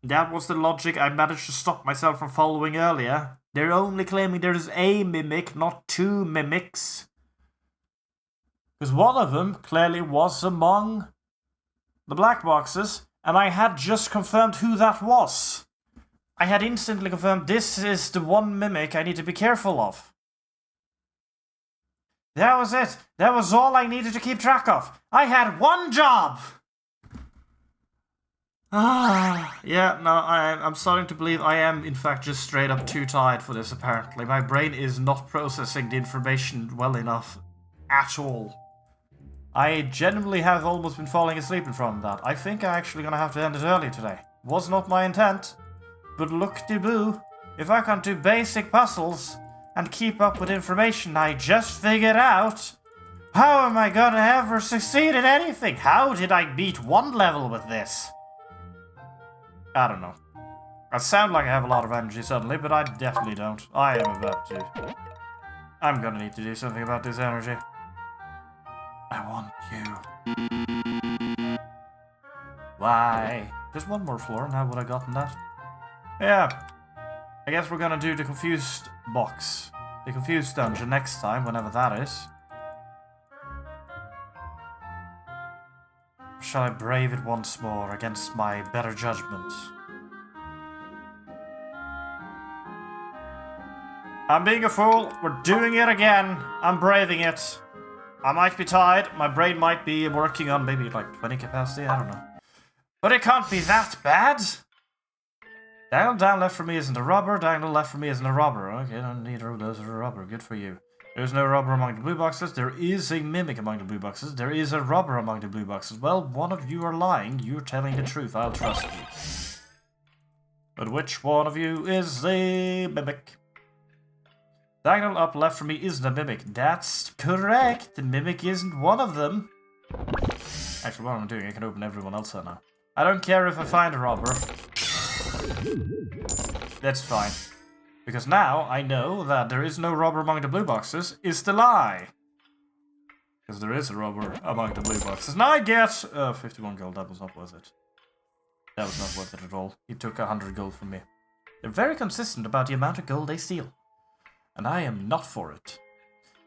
That was the logic I managed to stop myself from following earlier. They're only claiming there is a mimic, not 2 mimics. Because one of them clearly was among the black boxes, and I had just confirmed who that was. I had instantly confirmed this is the one mimic I need to be careful of. That was it. That was all I needed to keep track of. I had one job! Yeah, no, I'm starting to believe I am, in fact, just straight up too tired for this, apparently. My brain is not processing the information well enough at all. I genuinely have almost been falling asleep in front of that. I think I'm actually gonna have to end it early today. Was not my intent. But look-de-boo, if I can't do basic puzzles and keep up with information I just figured out, how am I gonna ever succeed in anything? How did I beat one level with this? I don't know. I sound like I have a lot of energy suddenly, but I definitely don't. I am about to. I'm gonna need to do something about this energy. I want you. Why? Just one more floor, and how would I gotten that? Yeah. I guess we're gonna do the confused box. The confused dungeon next time, whenever that is. Shall I brave it once more against my better judgment? I'm being a fool. We're doing it again. I'm braving it. I might be tired. My brain might be working on maybe like 20 capacity. I don't know. But it can't be that bad. Diagonal down left for me isn't a robber. Diagonal left for me isn't a robber. Okay, neither of those are a robber. Good for you. There's no robber among the blue boxes. There is a mimic among the blue boxes. There is a robber among the blue boxes. Well, one of you are lying. You're telling the truth. I'll trust you. But which one of you is the mimic? Diagonal up left for me isn't a mimic. That's correct. The mimic isn't one of them. Actually, what I'm doing, I can open everyone else now. I don't care if I find a robber. That's fine. Because now I know that there is no robber among the blue boxes is the lie. Because there is a robber among the blue boxes. Now I get 51 gold. That was not worth it. That was not worth it at all. He took 100 gold from me. They're very consistent about the amount of gold they steal. And I am not for it.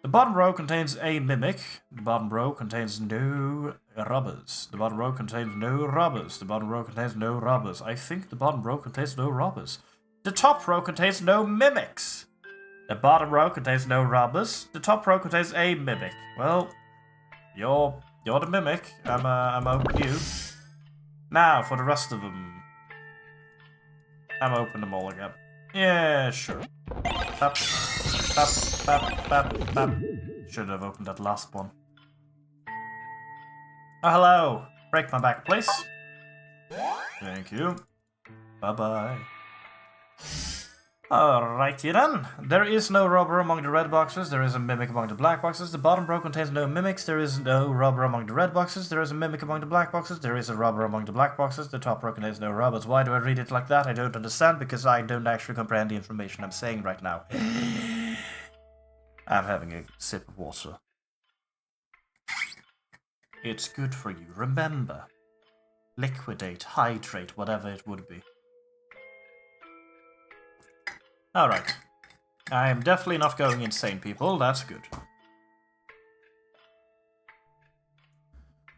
The bottom row contains a mimic. The bottom row contains no robbers. The bottom row contains no robbers. The bottom row contains no robbers. I think the bottom row contains no robbers. The top row contains no mimics. The bottom row contains no robbers. The top row contains a mimic. Well, you're the mimic. I'm open you. Now for the rest of them. I'm open them all again. Yeah, sure. Bap, bap, bap, bap, bap. Should have opened that last one. Oh, hello. Break my back, please. Thank you. Bye-bye. Alrighty then. There is no robber among the red boxes. There is a mimic among the black boxes. The bottom row contains no mimics. There is no robber among the red boxes. There is a mimic among the black boxes. There is a robber among the black boxes. The top row contains no robbers. Why do I read it like that? I don't understand, because I don't actually comprehend the information I'm saying right now. I'm having a sip of water. It's good for you. Remember. Liquidate, hydrate, whatever it would be. Alright. I am definitely not going insane, people. That's good.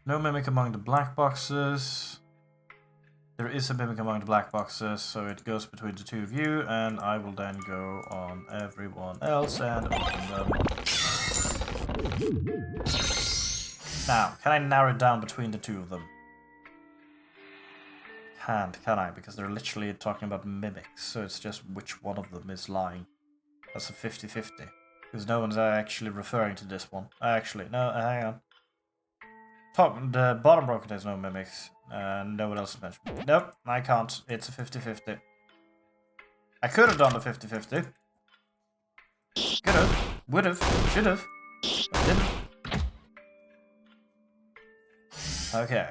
No mimic among the black boxes. There is a mimic among the black boxes, so it goes between the two of you, and I will then go on everyone else and open them. Now, can I narrow it down between the two of them? Can't, can I? Because they're literally talking about mimics, so it's just which one of them is lying. That's a 50-50. Because no one's actually referring to this one. Actually, no, hang on. The bottom row contains no mimics. No one else mentioned. Nope, I can't. It's a 50-50. I could have done the 50-50. Could have, would have, should have. I didn't. Okay.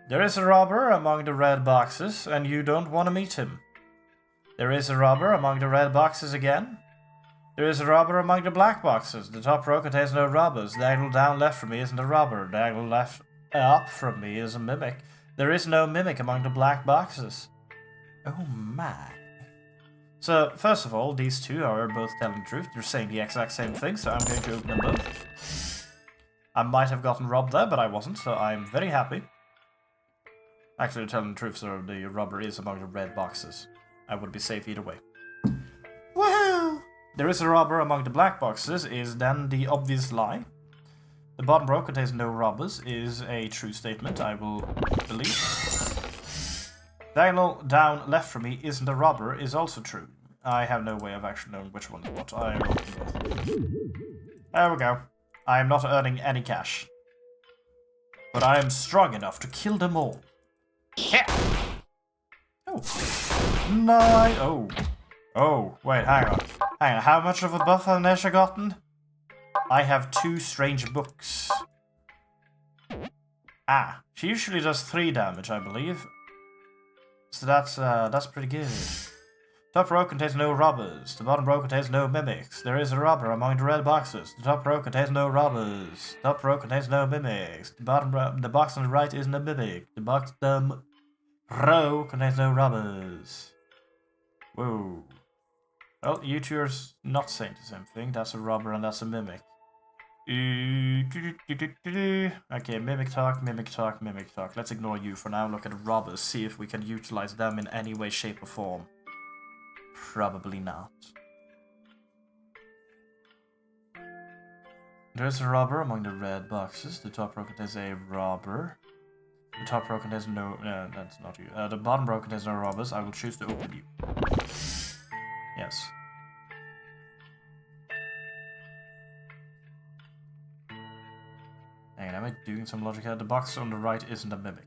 There is a robber among the red boxes, and you don't want to meet him. There is a robber among the red boxes again. There is a robber among the black boxes. The top row contains no robbers. Diagonal down left from me isn't a robber. Diagonal left up from me is a mimic. There is no mimic among the black boxes. Oh my. So, first of all, these two are both telling the truth. They're saying the exact same thing, so I'm going to open them both. I might have gotten robbed there, but I wasn't, so I'm very happy. Actually, telling the truth, so the robber is among the red boxes. I would be safe either way. Woohoo! There is a robber among the black boxes is then the obvious lie. The bottom row contains no robbers is a true statement, I will believe. Diagonal down left from me isn't a robber is also true. I have no way of actually knowing which one is what. I will open both. There we go. I am not earning any cash. But I am strong enough to kill them all. Yeah. Oh. Nice. Oh. Oh, wait, hang on. Hang on, how much of a buff has Nesha gotten? I have 2 strange books. Ah, she usually does 3 damage, I believe. So that's pretty good. Top row contains no robbers. The bottom row contains no mimics. There is a robber among the red boxes. The top row contains no robbers. Top row contains no mimics. The box on the right isn't a mimic. The row contains no robbers. Whoa. Well, you two are not saying the same thing. That's a robber and that's a mimic. Okay, mimic talk, mimic talk, mimic talk. Let's ignore you for now. Look at robbers. See if we can utilize them in any way, shape, or form. Probably not. There's a robber among the red boxes. The top row contains a robber. The top row contains no... that's not you. The bottom row contains no robbers. I will choose to open you. Yes. And am I doing some logic here? The box on the right isn't a mimic.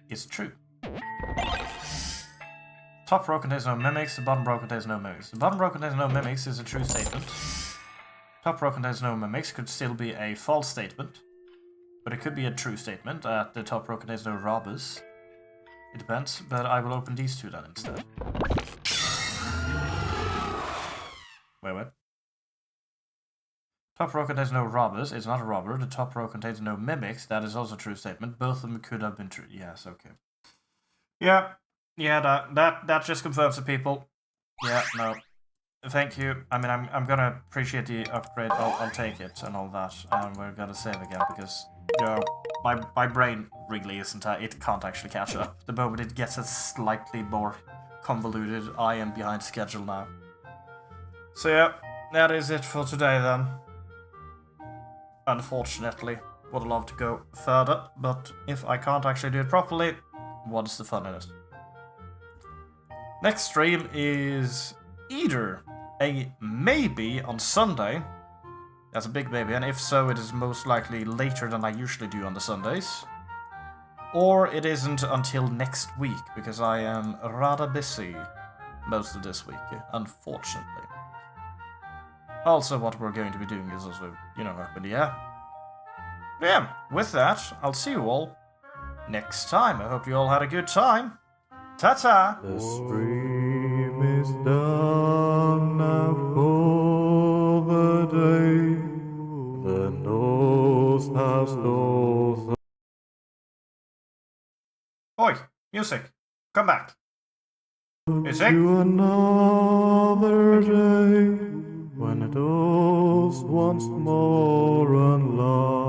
It's true. Top row contains no mimics, the bottom row contains no mimics. The bottom row contains no mimics is a true statement. Top row contains no mimics could still be a false statement. But it could be a true statement that the top row contains no robbers. It depends, but I will open these two then instead. Wait. Top row contains no robbers. It's not a robber. The top row contains no mimics. That is also a true statement. Both of them could have been true. Yes, okay. Yeah, that just confirms it, people. Yeah, no. Thank you. I mean, I'm gonna appreciate the upgrade. I'll take it and all that. And we're gonna save again because, you know, my brain really isn't. It can't actually catch up. The moment it gets a slightly more convoluted, I am behind schedule now. So yeah, that is it for today then. Unfortunately, would love to go further, but if I can't actually do it properly, what's the fun in it? Next stream is either a maybe on Sunday. That's a big maybe, and if so, it is most likely later than I usually do on the Sundays. Or it isn't until next week, because I am rather busy most of this week, unfortunately. Also, what we're going to be doing is also, you know, up in the air. But yeah, with that, I'll see you all next time. I hope you all had a good time. Ta-ta! The stream is done now for the day. The Norse have stole. Oi, music, come back. Music. To another day when it all once more unlocked.